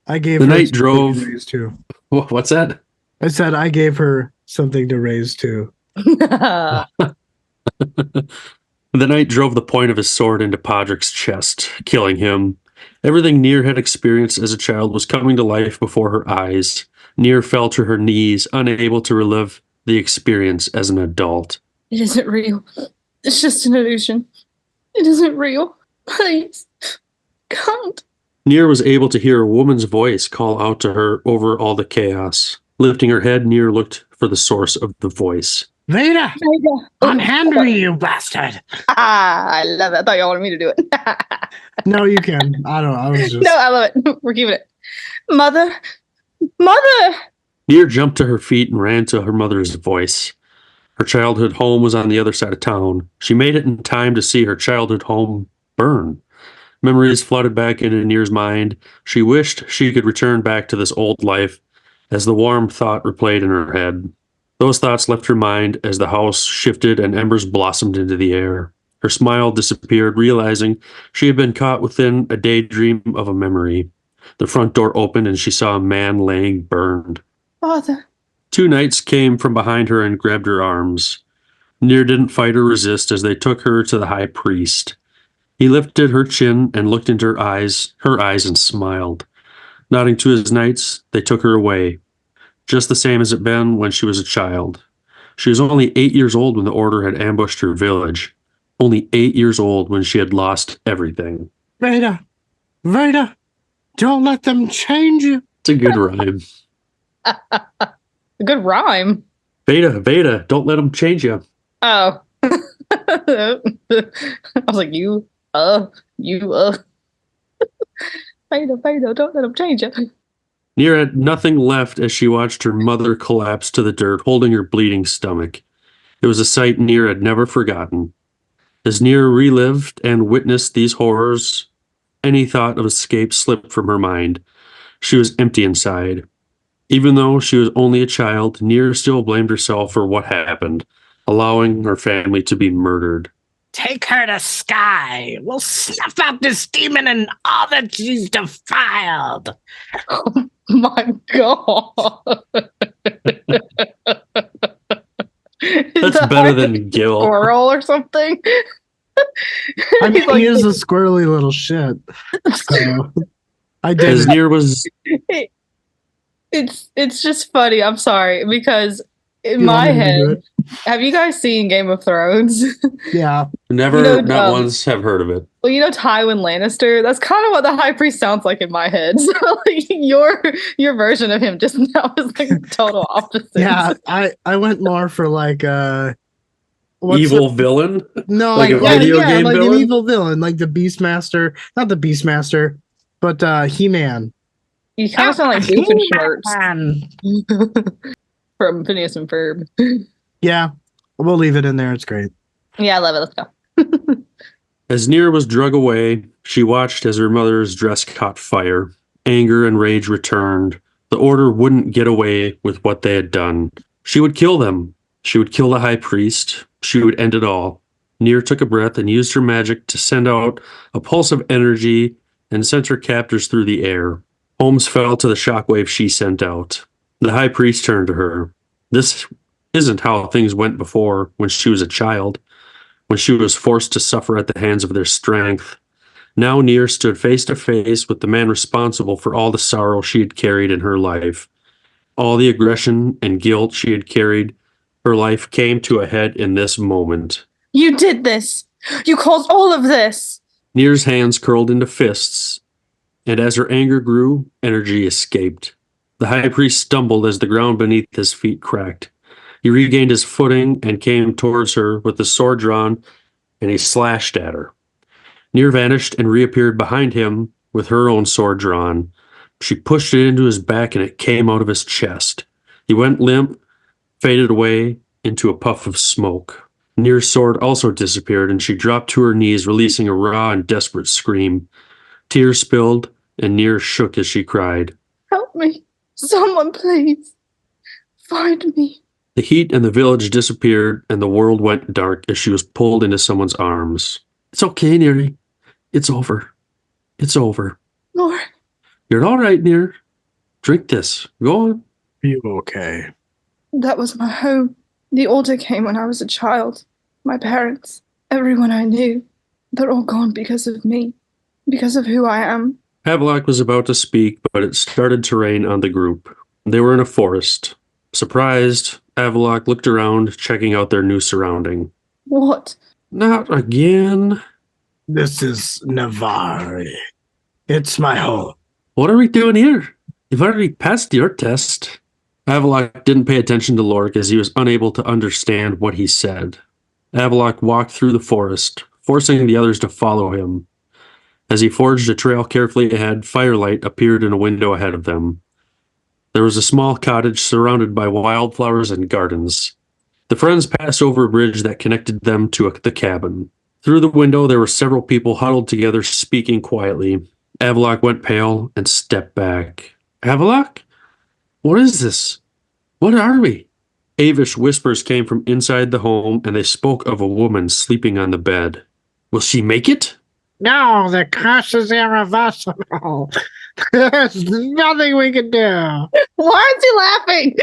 I gave The her knight something drove- to raise to. What's that? I said I gave her something to raise to. The knight drove the point of his sword into Podrick's chest, killing him. Everything Near had experienced as a child was coming to life before her eyes. Near fell to her knees, unable to relive the experience as an adult. It isn't real. It's just an illusion. It isn't real. Please. Can't. Near was able to hear a woman's voice call out to her over all the chaos. Lifting her head, Near looked for the source of the voice. Vader, unhand me, you bastard. I love it. I thought y'all wanted me to do it. No, you can. I don't know. I was just. No, I love it. We're keeping it. Mother. Mother. Near jumped to her feet and ran to her mother's voice. Her childhood home was on the other side of town. She made it in time to see her childhood home burn. Memories flooded back into Near's mind. She wished she could return back to this old life as the warm thought replayed in her head. Those thoughts left her mind as the house shifted and embers blossomed into the air. Her smile disappeared, realizing she had been caught within a daydream of a memory. The front door opened and she saw a man laying burned. Father. Two knights came from behind her and grabbed her arms. Near didn't fight or resist as they took her to the high priest. He lifted her chin and looked into her eyes and smiled. Nodding to his knights, they took her away, just the same as it had been when she was a child. She was only 8 years old when the Order had ambushed her village. Only 8 years old when she had lost everything. Vader, don't let them change you. It's a good rhyme. A good rime. Veda, don't let them change you. Oh. I was like, you. Fado, don't let him change it. Near had nothing left as she watched her mother collapse to the dirt, holding her bleeding stomach. It was a sight Near had never forgotten. As Near relived and witnessed these horrors, any thought of escape slipped from her mind. She was empty inside. Even though she was only a child, Near still blamed herself for what happened, allowing her family to be murdered. Take her to Sky. We'll snuff out this demon and all that she's defiled. Oh my god. That's better than Gil. Squirrel or something. I mean, he is a squirrely little shit. So I did. As Near was. It's just funny. I'm sorry because in my head, have you guys seen Game of Thrones? Yeah. Never, not once have heard of it. Well, Tywin Lannister. That's kind of what the High Priest sounds like in my head. So like, your version of him just now is like total opposite. Yeah, I went more for like evil villain. No, like a video game like villain? an evil villain, like the Beastmaster, not the Beastmaster, but He-Man. You kind of sound like Doofenshmirtz from Phineas and Ferb. Yeah, we'll leave it in there. It's great. Yeah, I love it. Let's go. As Near was drug away, she watched as her mother's dress caught fire. Anger and rage returned. The Order wouldn't get away with what they had done. She would kill them. She would kill the High Priest. She would end it all. Near took a breath and used her magic to send out a pulse of energy and sent her captors through the air. Holmes fell to the shockwave she sent out. The High Priest turned to her. This isn't how things went before when she was a child, when she was forced to suffer at the hands of their strength. Now Near stood face to face with the man responsible for all the sorrow she had carried in her life. All the aggression and guilt she had carried, her life came to a head in this moment. You did this! You caused all of this! Near's hands curled into fists, and as her anger grew, energy escaped. The High Priest stumbled as the ground beneath his feet cracked. He regained his footing and came towards her with the sword drawn, and he slashed at her. Near vanished and reappeared behind him with her own sword drawn. She pushed it into his back and it came out of his chest. He went limp, faded away into a puff of smoke. Near's sword also disappeared and she dropped to her knees, releasing a raw and desperate scream. Tears spilled and Near shook as she cried. Help me. Someone please. Find me. The heat in the village disappeared and the world went dark as she was pulled into someone's arms. It's okay, Neary. It's over. It's over. Lord. You're all right, Near. Drink this. Go on. You okay? That was my home. The Order came when I was a child. My parents, everyone I knew, they're all gone because of me. Because of who I am. Havelock was about to speak, but it started to rain on the group. They were in a forest. Surprised, Havelock looked around, checking out their new surrounding. What? Not again. This is Navarre. It's my home. What are we doing here? You've already passed your test. Havelock didn't pay attention to Lork as he was unable to understand what he said. Havelock walked through the forest, forcing the others to follow him. As he forged a trail carefully ahead, firelight appeared in a window ahead of them. There was a small cottage surrounded by wildflowers and gardens. The friends passed over a bridge that connected them to the cabin. Through the window, there were several people huddled together, speaking quietly. Havelock went pale and stepped back. Havelock? What is this? What are we? Avish whispers came from inside the home, and they spoke of a woman sleeping on the bed. Will she make it? No, the curse is irreversible. There's nothing we can do. Why is he laughing?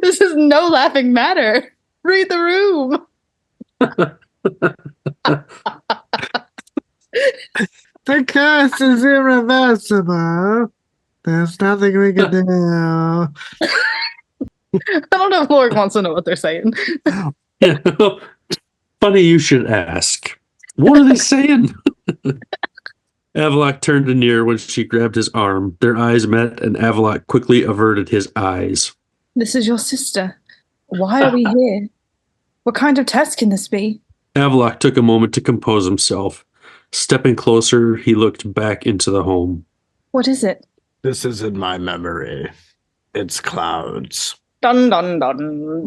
This is no laughing matter. Read the room. The curse is irreversible. There's nothing we can do. I don't know if Lord wants to know what they're saying. Yeah. Funny you should ask. What are they saying? Havelock turned to Near when she grabbed his arm. Their eyes met, and Havelock quickly averted his eyes. This is your sister. Why are we here? What kind of test can this be? Havelock took a moment to compose himself. Stepping closer, he looked back into the home. What is it? This isn't my memory. It's clouds. Dun dun dun.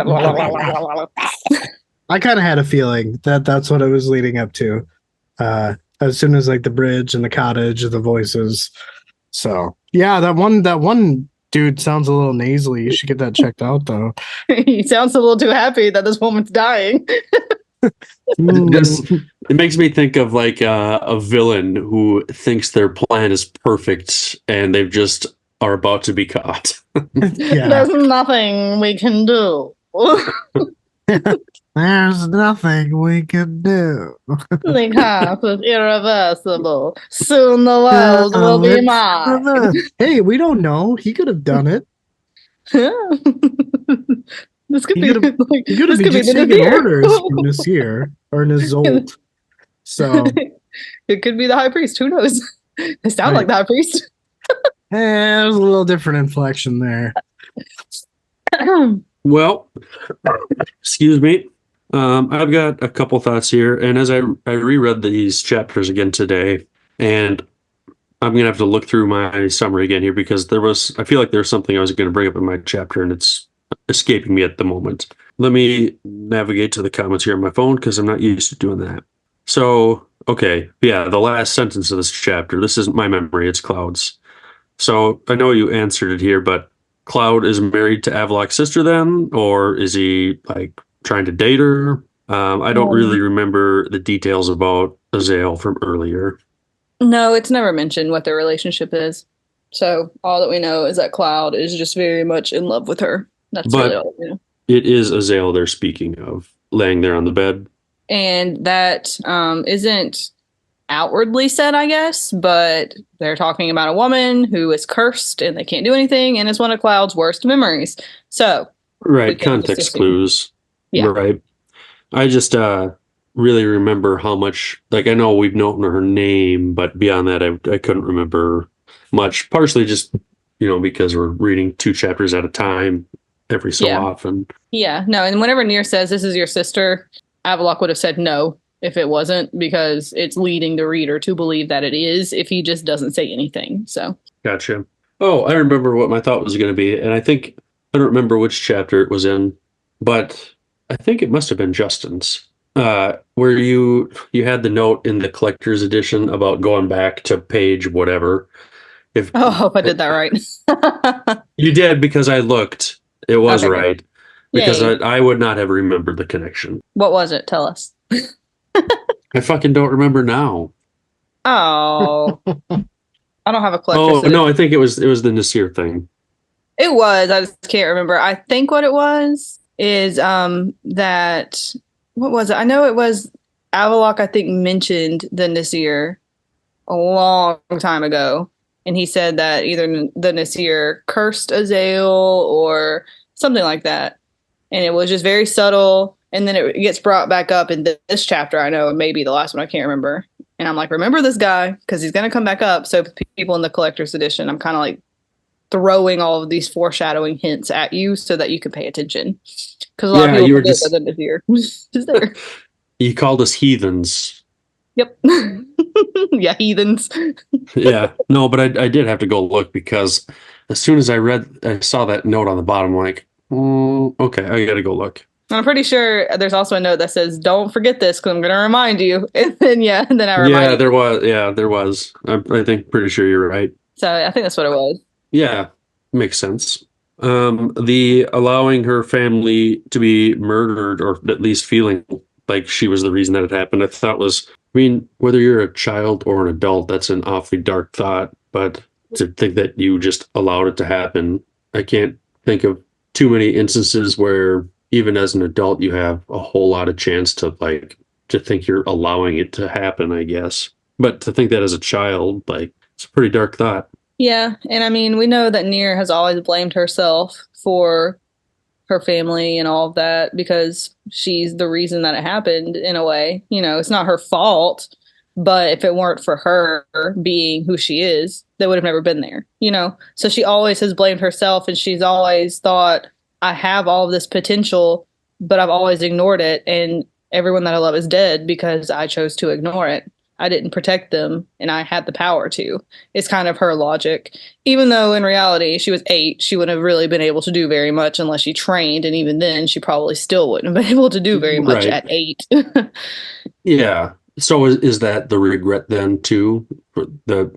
I kind of had a feeling that that's what it was leading up to. As soon as like the bridge and the cottage, the voices, So yeah, that one dude sounds a little nasally. You should get that checked out though. He sounds a little too happy that this woman's dying. Just Mm, it makes me think of like a villain who thinks their plan is perfect and they've just are about to be caught. yeah. There's nothing we can do. There's nothing we can do. The curse is irreversible. Soon the world will be It's mine. Hey, we don't know. He could have done it. This could He be could have like he could this have been could be just the taking Nazir. orders from this year or Nazolt. So It could be the high priest. Who knows? They sound like the high priest. there's a little different inflection there. Well, excuse me. I've got a couple thoughts here, and as I reread these chapters again today, and I'm gonna have to look through my summary again here because I feel like there's something I was gonna bring up in my chapter, and it's escaping me at the moment. Let me navigate to the comments here on my phone because I'm not used to doing that. So, okay, yeah, the last sentence of this chapter. This isn't my memory; it's Cloud's. So I know you answered it here, but Cloud is married to Avalok's sister then, or is he like trying to date her? I don't really remember the details about Azale from earlier. No, it's never mentioned what their relationship is. So all that we know is that Cloud is just very much in love with her. That's But really all we know. it is Azale they're speaking of, laying there on the bed. And that isn't outwardly said, I guess, but they're talking about a woman who is cursed and they can't do anything and is one of Cloud's worst memories. So, Right, can just context assume. clues. Yeah. Right. I just really remember how much, like, I know we've known her name, but beyond that, I couldn't remember much. Partially just, because we're reading 2 chapters at a time every so often. Yeah, no, and whenever Nier says this is your sister, Avalok would have said no if it wasn't, because it's leading the reader to believe that it is if he just doesn't say anything. So Gotcha. Oh, I remember what my thought was going to be, and I don't remember which chapter it was in, but I think it must have been Justin's, where you had the note in the collector's edition about going back to page whatever. I hope I did that right. You did, because I looked. It was Okay, right. Because Yay. I would not have remembered the connection. What was it? Tell us. I fucking don't remember now. Oh, I don't have a collector's Oh, edition. no, I think it was the Nasir thing. It was. I just can't remember. I think what it was is that what was it? I know it was Avalok, I think, mentioned the Nasir a long time ago. And he said that either the Nasir cursed Azale or something like that. And it was just very subtle. And then it gets brought back up in this chapter. I know, maybe the last one, I can't remember. And I'm like, remember this guy, because he's going to come back up. So people in the collector's edition, I'm kind of like throwing all of these foreshadowing hints at you so that you can pay attention. Because a lot of people forget that the Nasir is there. You called us heathens. Yep. Yeah, heathens. Yeah. No, but I did have to go look, because as soon as I saw that note on the bottom, I'm like, okay, I got to go look. I'm pretty sure there's also a note that says, don't forget this because I'm going to remind you. And then I remind you. Yeah, there was. I think pretty sure you're right. So I think that's what it was. Yeah, makes sense. The allowing her family to be murdered, or at least feeling like she was the reason that it happened, I thought was, whether you're a child or an adult, that's an awfully dark thought. But to think that you just allowed it to happen, I can't think of too many instances where even as an adult you have a whole lot of chance to think you're allowing it to happen, I guess. But to think that as a child, it's a pretty dark thought. Yeah, and we know that Nier has always blamed herself for her family and all of that because she's the reason that it happened in a way. It's not her fault, but if it weren't for her being who she is, they would have never been there, So she always has blamed herself, and she's always thought, I have all of this potential, but I've always ignored it, and everyone that I love is dead because I chose to ignore it. I didn't protect them, and I had the power to. It's kind of her logic. Even though in reality she was 8, she wouldn't have really been able to do very much unless she trained, and even then she probably still wouldn't have been able to do very much at 8. Yeah. So is that the regret then too? The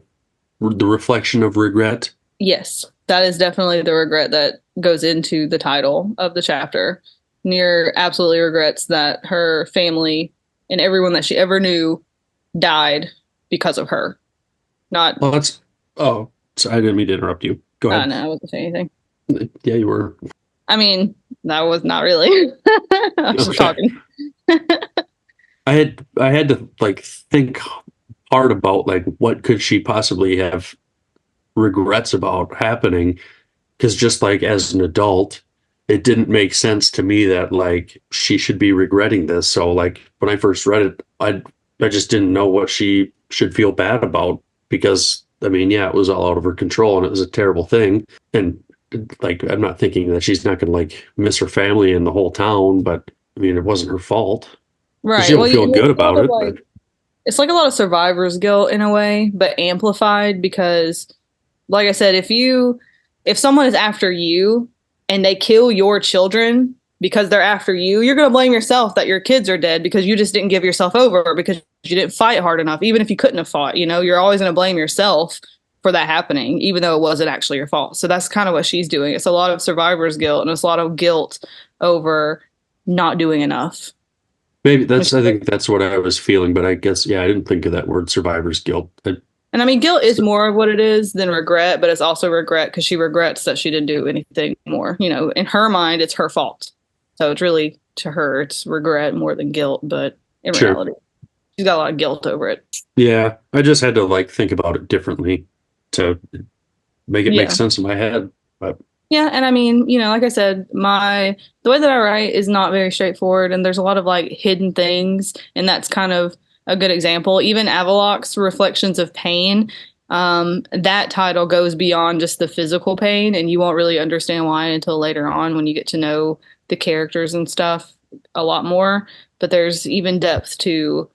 the reflection of regret? Yes, that is definitely the regret that goes into the title of the chapter. Nier absolutely regrets that her family and everyone that she ever knew died because of her. Not, Well, that's. Oh, so I didn't mean to interrupt you. Go ahead. no, I wasn't saying anything. Yeah, you were. I mean, that was not really. I was just talking. I had to like think hard about like what could she possibly have regrets about happening, because just like as an adult, it didn't make sense to me that like she should be regretting this. So like when I first read it, I just didn't know what she should feel bad about, because I mean, yeah, it was all out of her control and it was a terrible thing. And like I'm not thinking that she's not gonna like miss her family and the whole town, but I mean, it wasn't her fault. Right. She don't Well, feel good it's about sort it. of like, it's like a lot of survivor's guilt in a way, but amplified because, like I said, if someone is after you and they kill your children because they're after you, you're going to blame yourself that your kids are dead because you just didn't give yourself over because you didn't fight hard enough, even if you couldn't have fought. You're always going to blame yourself for that happening, even though it wasn't actually your fault. So that's kind of what she's doing. It's a lot of survivor's guilt, and it's a lot of guilt over not doing enough. Maybe I think that's what I was feeling, but I guess, yeah, I didn't think of that word survivor's guilt. And I mean, guilt is more of what it is than regret, but it's also regret because she regrets that she didn't do anything more. In her mind, it's her fault. So it's really, to her, it's regret more than guilt. But in reality, she's got a lot of guilt over it. Yeah, I just had to like think about it differently to make it make sense in my head. But yeah, and I mean, like I said, the way that I write is not very straightforward, and there's a lot of like hidden things, and that's kind of a good example. Even Avalok's Reflections of Pain, that title goes beyond just the physical pain, and you won't really understand why until later on when you get to know the characters and stuff a lot more. But there's even depth to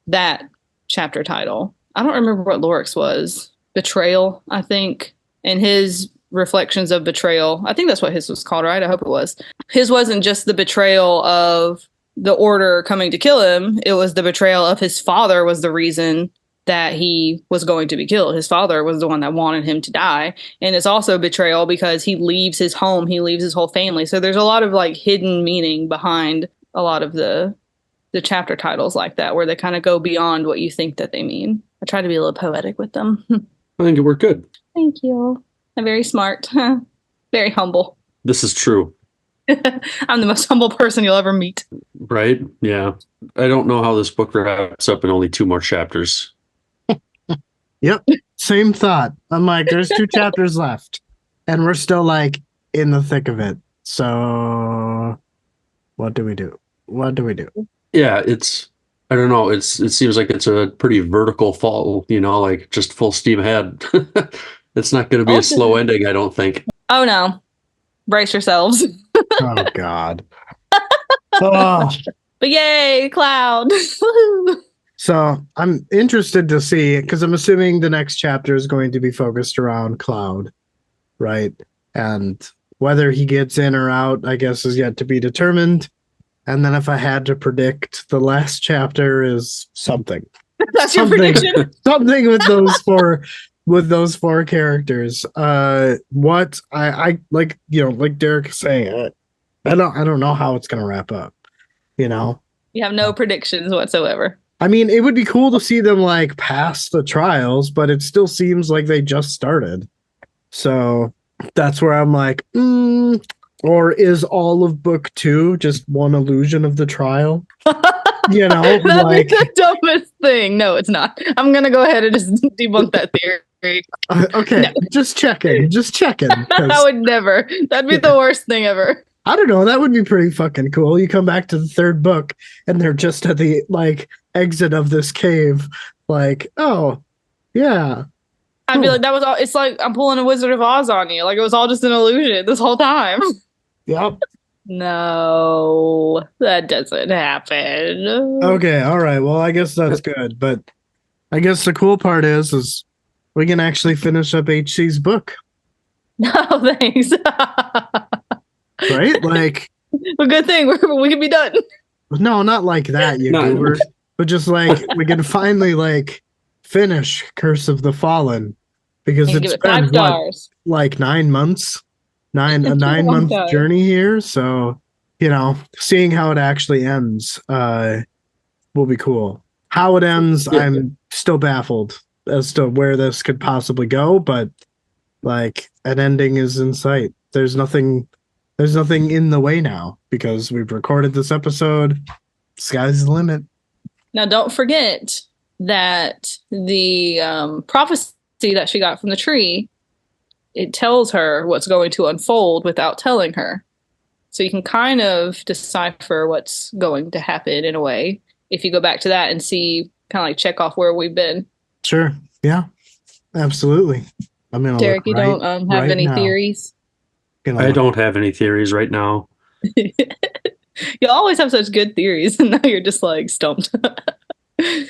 that chapter title. I don't remember what Lorik's was. Betrayal, I think, and his Reflections of Betrayal. I think that's what his was called, right? I hope it was. His wasn't just the betrayal of the order coming to kill him. It was the betrayal of his father was the reason that he was going to be killed. His father was the one that wanted him to die. And it's also betrayal because he leaves his home, he leaves his whole family. So there's a lot of like hidden meaning behind a lot of the chapter titles like that, where they kind of go beyond what you think that they mean. I try to be a little poetic with them. I think it worked good. Thank you. I'm very smart. Very humble. This is true. I'm the most humble person you'll ever meet. Right? Yeah. I don't know how this book wraps up in only 2 more chapters. Yep. Same thought. I'm like, there's 2 chapters left, and we're still like in the thick of it. So what do we do? Yeah, I don't know. It seems like it's a pretty vertical fall, like just full steam ahead. It's not going to be a slow ending, I don't think. Oh no. Brace yourselves. Oh God. Oh. But yay, Cloud. So I'm interested to see, because I'm assuming the next chapter is going to be focused around Cloud, right? And whether he gets in or out, I guess, is yet to be determined. And then if I had to predict, the last chapter is something. That's your prediction? Something with those 4 characters. What I like, like Derek is saying, I don't know how it's gonna wrap up. You have no predictions whatsoever. I mean, it would be cool to see them like pass the trials, but it still seems like they just started. So that's where I'm like, or is all of book 2 just one illusion of the trial? That'd like be the dumbest thing. No, it's not. I'm gonna go ahead and just debunk that theory. Okay, no. Just checking. I would never. That'd be the worst thing ever. I don't know. That would be pretty fucking cool. You come back to the 3rd book, and they're just at the like exit of this cave. Like, oh, yeah. I'd be like, that was all. It's like I'm pulling a Wizard of Oz on you. Like it was all just an illusion this whole time. Yep. No, that doesn't happen. Okay, all right. Well, I guess that's good. But I guess the cool part is we can actually finish up HC's book. No, thanks. Right? Like a good thing we can be done. No, not like that, you goober. But just like we can finally like finish Curse of the Fallen because And give it's it 5 been what, stars. like 9 months, It's a a long 9 month time. journey here. So, seeing how it actually ends, will be cool. How it ends, Yeah. I'm still baffled as to where this could possibly go, but like an ending is in sight. There's nothing in the way now because we've recorded this episode. Sky's the limit. Now, don't forget that the prophecy that she got from the tree, it tells her what's going to unfold without telling her. So you can kind of decipher what's going to happen in a way if you go back to that and see, kind of like check off where we've been. Sure. Yeah. Absolutely. I'm gonna Derek, look you right, don't have right any now. theories? Gonna I look. don't have any theories right now. You always have such good theories, and now you're just like stumped. It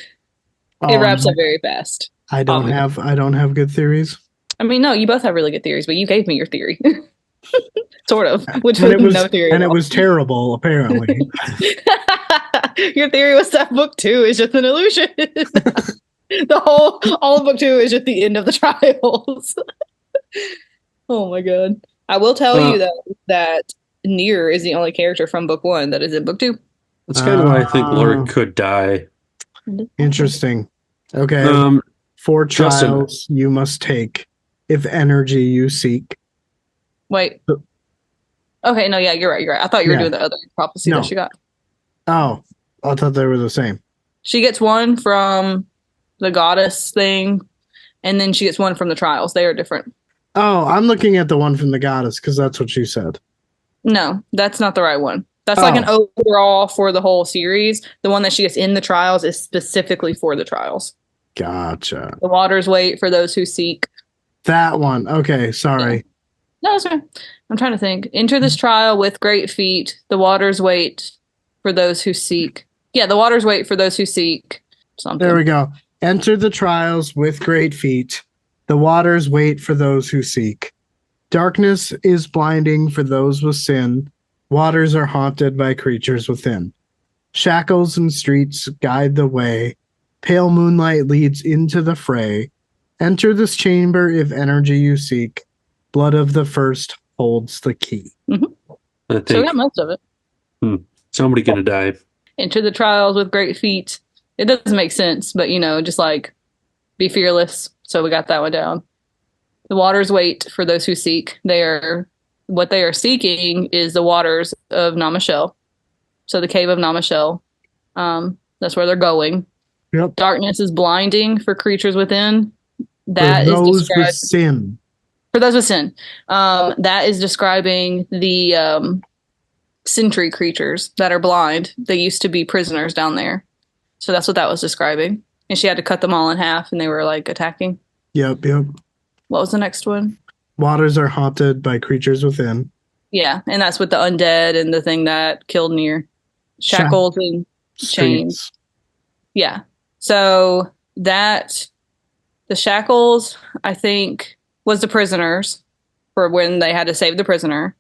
wraps up very fast. I don't obviously. have good theories. I mean, no, you both have really good theories, but you gave me your theory. Sort of, which And was it was no theory and at it all. was terrible, apparently. Your theory was that book 2 is just an illusion. All of book 2 is just the end of the trials. Oh my god. I will tell you though that Nier is the only character from book 1 that is in book 2. That's kind of why I think Laura Oh. could die. Interesting. Okay. Um, 4 Justin. trials you must take if energy you seek. Wait. So- Okay, no, yeah, you're right. I thought you were Yeah. doing the other prophecy No. that she got. Oh, I thought they were the same. She gets one from the goddess thing, and then she gets one from the trials. They are different. Oh, I'm looking at the one from the goddess because that's what you said. No, that's not the right one. That's like an overall for the whole series. The one that she gets in the trials is specifically for the trials. Gotcha. The waters wait for those who seek. That one. Okay, sorry. No, that's okay. I'm trying to think. Enter this trial with great feet. The waters wait for those who seek. Yeah, the waters wait for those who seek. Something. There we go. Enter the trials with great feet. The waters wait for those who seek. Darkness is blinding for those with sin. Waters are haunted by creatures within. Shackles and streets guide the way. Pale moonlight leads into the fray. Enter this chamber if energy you seek. Blood of the first holds the key. I So we think got most of it. somebody gonna die. Enter the trials with great feet. It doesn't make sense, but just like be fearless. So we got that one down. The waters wait for those who seek. What they are seeking is the waters of Namashel. So the cave of Namashel. That's where they're going. Yep. Darkness is blinding for creatures within. For That is those with described sin. for those with sin. That is describing the sentry creatures that are blind. They used to be prisoners down there. So that's what that was describing. And she had to cut them all in half and they were like attacking. Yep. What was the next one? Waters are haunted by creatures within. Yeah, and that's with the undead and the thing that killed Nier. Shackled and chains. Streets. Yeah. So the shackles, I think, was the prisoners for when they had to save the prisoner.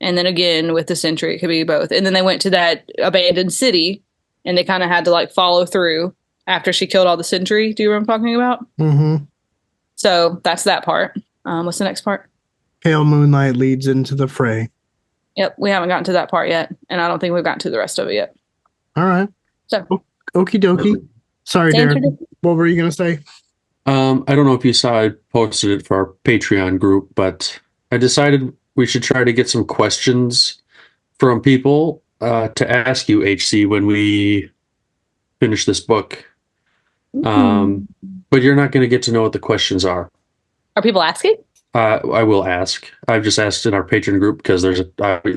And then again with the sentry, it could be both. And then they went to that abandoned city and they kind of had to like follow through after she killed all the sentry. Do you remember what I'm talking about? Mm-hmm. So that's that part. What's the next part? Pale moonlight leads into the fray. Yep, we haven't gotten to that part yet. And I don't think we've gotten to the rest of it yet. All right. So Okie dokie. Sorry, Answered Derek. What were you going to say? I don't know if you saw I posted it for our Patreon group, but I decided we should try to get some questions from people to ask you, HC, when we finish this book. But you're not going to get to know what the questions are. Are people asking? I will ask. I've just asked in our Patreon group because there's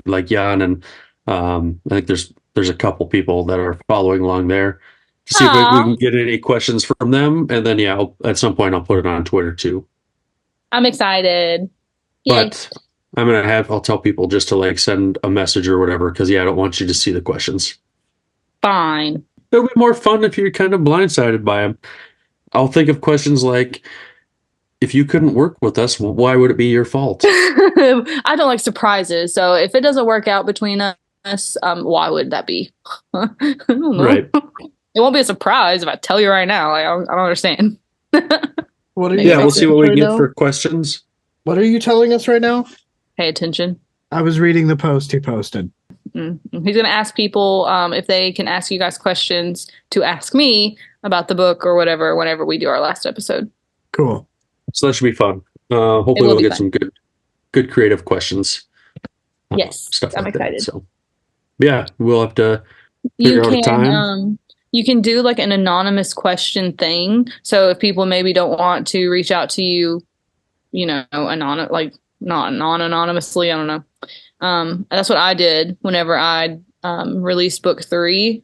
like Jan and I think there's a couple people that are following along there to see if we can get any questions from them, and then at some point I'll put it on Twitter too. I'm excited. Yay. But I'll tell people just to like send a message or whatever because I don't want you to see the questions. Fine. It'll be more fun if you're kind of blindsided by them. I'll think of questions like, if you couldn't work with us, why would it be your fault? I don't like surprises, so if it doesn't work out between us, why would that be? I don't know. Right. It won't be a surprise if I tell you right now. Like, I don't understand. What are Maybe you? Yeah, we'll see what we right get now? for questions. What are you telling us right now? Pay attention. I was reading the post he posted. He's going to ask people if they can ask you guys questions to ask me about the book or whatever whenever we do our last episode. Cool. So that should be fun. It Hopefully will we'll be get fun. some good creative questions. Yes, Stuff I'm like excited. that. So yeah, we'll have to figure out a time. You can do like an anonymous question thing. So if people maybe don't want to reach out to you, not non-anonymously, I don't know. That's what I did whenever I released book 3.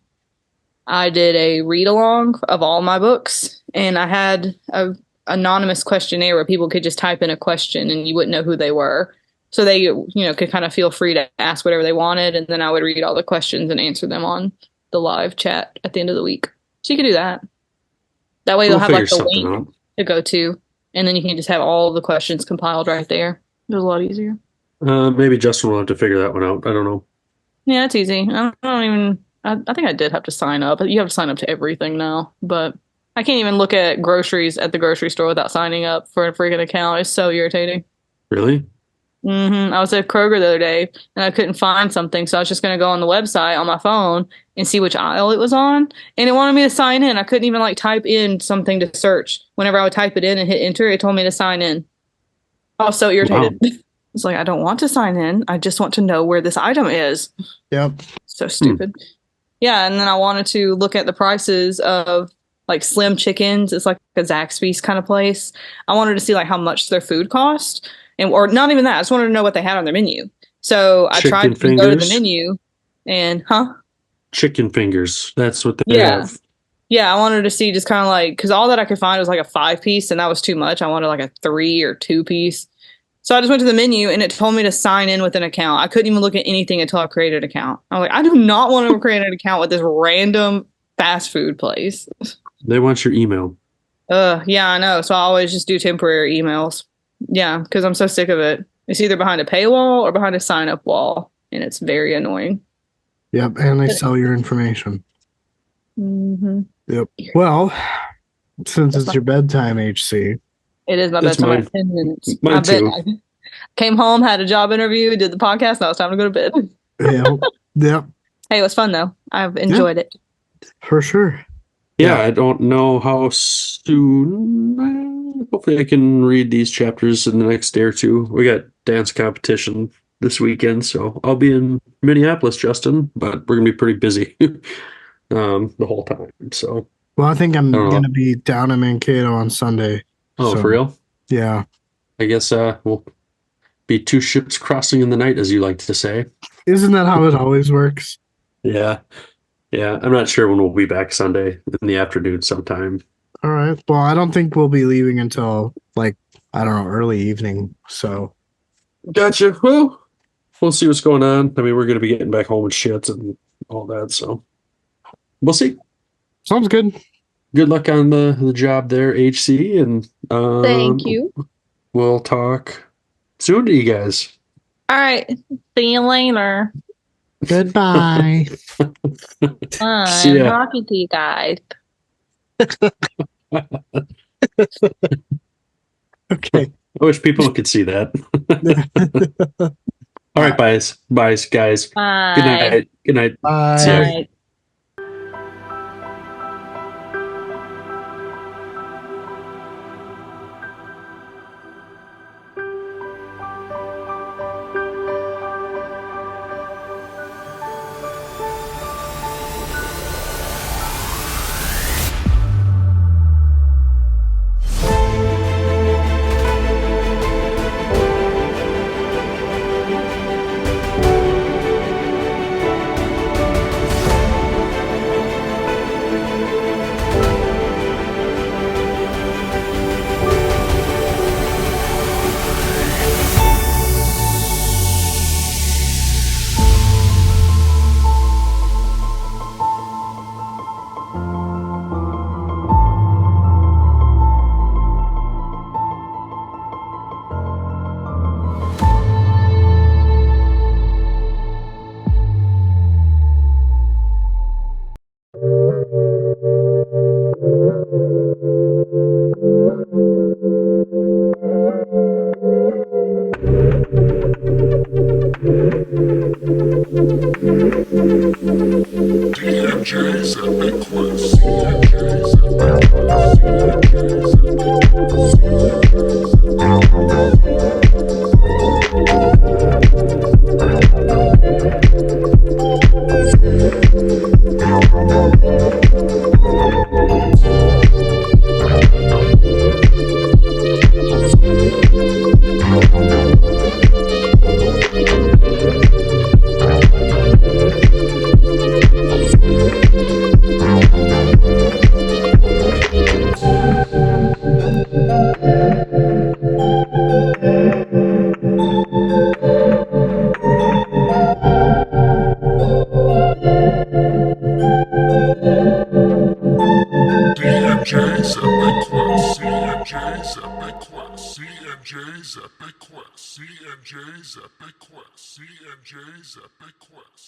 I did a read along of all my books, and I had a anonymous questionnaire where people could just type in a question and you wouldn't know who they were. So they, could kind of feel free to ask whatever they wanted, and then I would read all the questions and answer them on the live chat at the end of the week. So you can do that. That way they'll have like the link to go to, and then you can just have all the questions compiled right there. It was a lot easier. Maybe Justin will have to figure that one out. I don't know. Yeah, it's easy. I think I did have to sign up. You have to sign up to everything now, but I can't even look at groceries at the grocery store without signing up for a freaking account. It's so irritating. Really? I was at Kroger the other day and I couldn't find something, so I was just going to go on the website on my phone and see which aisle it was on, and it wanted me to sign in. I couldn't even like type in something to search. Whenever I would type it in and hit enter, it told me to sign in. I was so irritated. Wow. It's like, I don't want to sign in. I just want to know where this item is. Yep. So stupid. Yeah, and then I wanted to look at the prices of like Slim Chickens. It's like a Zaxby's kind of place. I wanted to see like how much their food cost, or not even that. I just wanted to know what they had on their menu. So I tried to go to the menu, and chicken fingers. That's what they have. Yeah, I wanted to see just kind of like, because all that I could find was like a 5-piece, and that was too much. I wanted like a 3 or 2-piece. So I just went to the menu and it told me to sign in with an account. I couldn't even look at anything until I created an account. I was like, I do not want to create an account with this random fast food place. They want your email. Yeah, I know. So I always just do temporary emails. Yeah, because I'm so sick of it. It's either behind a paywall or behind a sign up wall, and it's very annoying. Yep, and they sell your information. Mm-hmm. Yep. Well, since it's your bedtime, HC. It is my bedtime. Mine. 10 minutes. Mine too. I came home, had a job interview, did the podcast. Now it's time to go to bed. Yep. Hey, it was fun though. I've enjoyed it. For sure. Yeah, I don't know how soon. Hopefully I can read these chapters in the next day or two. We got dance competition this weekend, so I'll be in Minneapolis, Justin, but we're going to be pretty busy the whole time. So, well, I think I'm going to be down in Mankato on Sunday. Oh, for real? Yeah. I guess we'll be 2 ships crossing in the night, as you like to say. Isn't that how it always works? Yeah. Yeah. I'm not sure when we'll be back Sunday in the afternoon sometime. All right. Well, I don't think we'll be leaving until early evening. So. Gotcha. Well, we'll see what's going on. I mean, we're going to be getting back home and shit and all that. So we'll see. Sounds good. Good luck on the job there, HC. And thank you. We'll talk soon to you guys. All right. See you later. Goodbye. See ya. I'm talking to you guys. Okay. I wish people could see that. All right, guys. Bye, guys. Bye. Good night. Good night. Bye. See ya. Bye. CNJ's Epic Quest. CNJ's Epic Quest. CNJ's Epic Quest. CNJ's Epic Quest. CNJ's Epic Quest. CNJ's Epic Quest. CNJ's Epic Quest.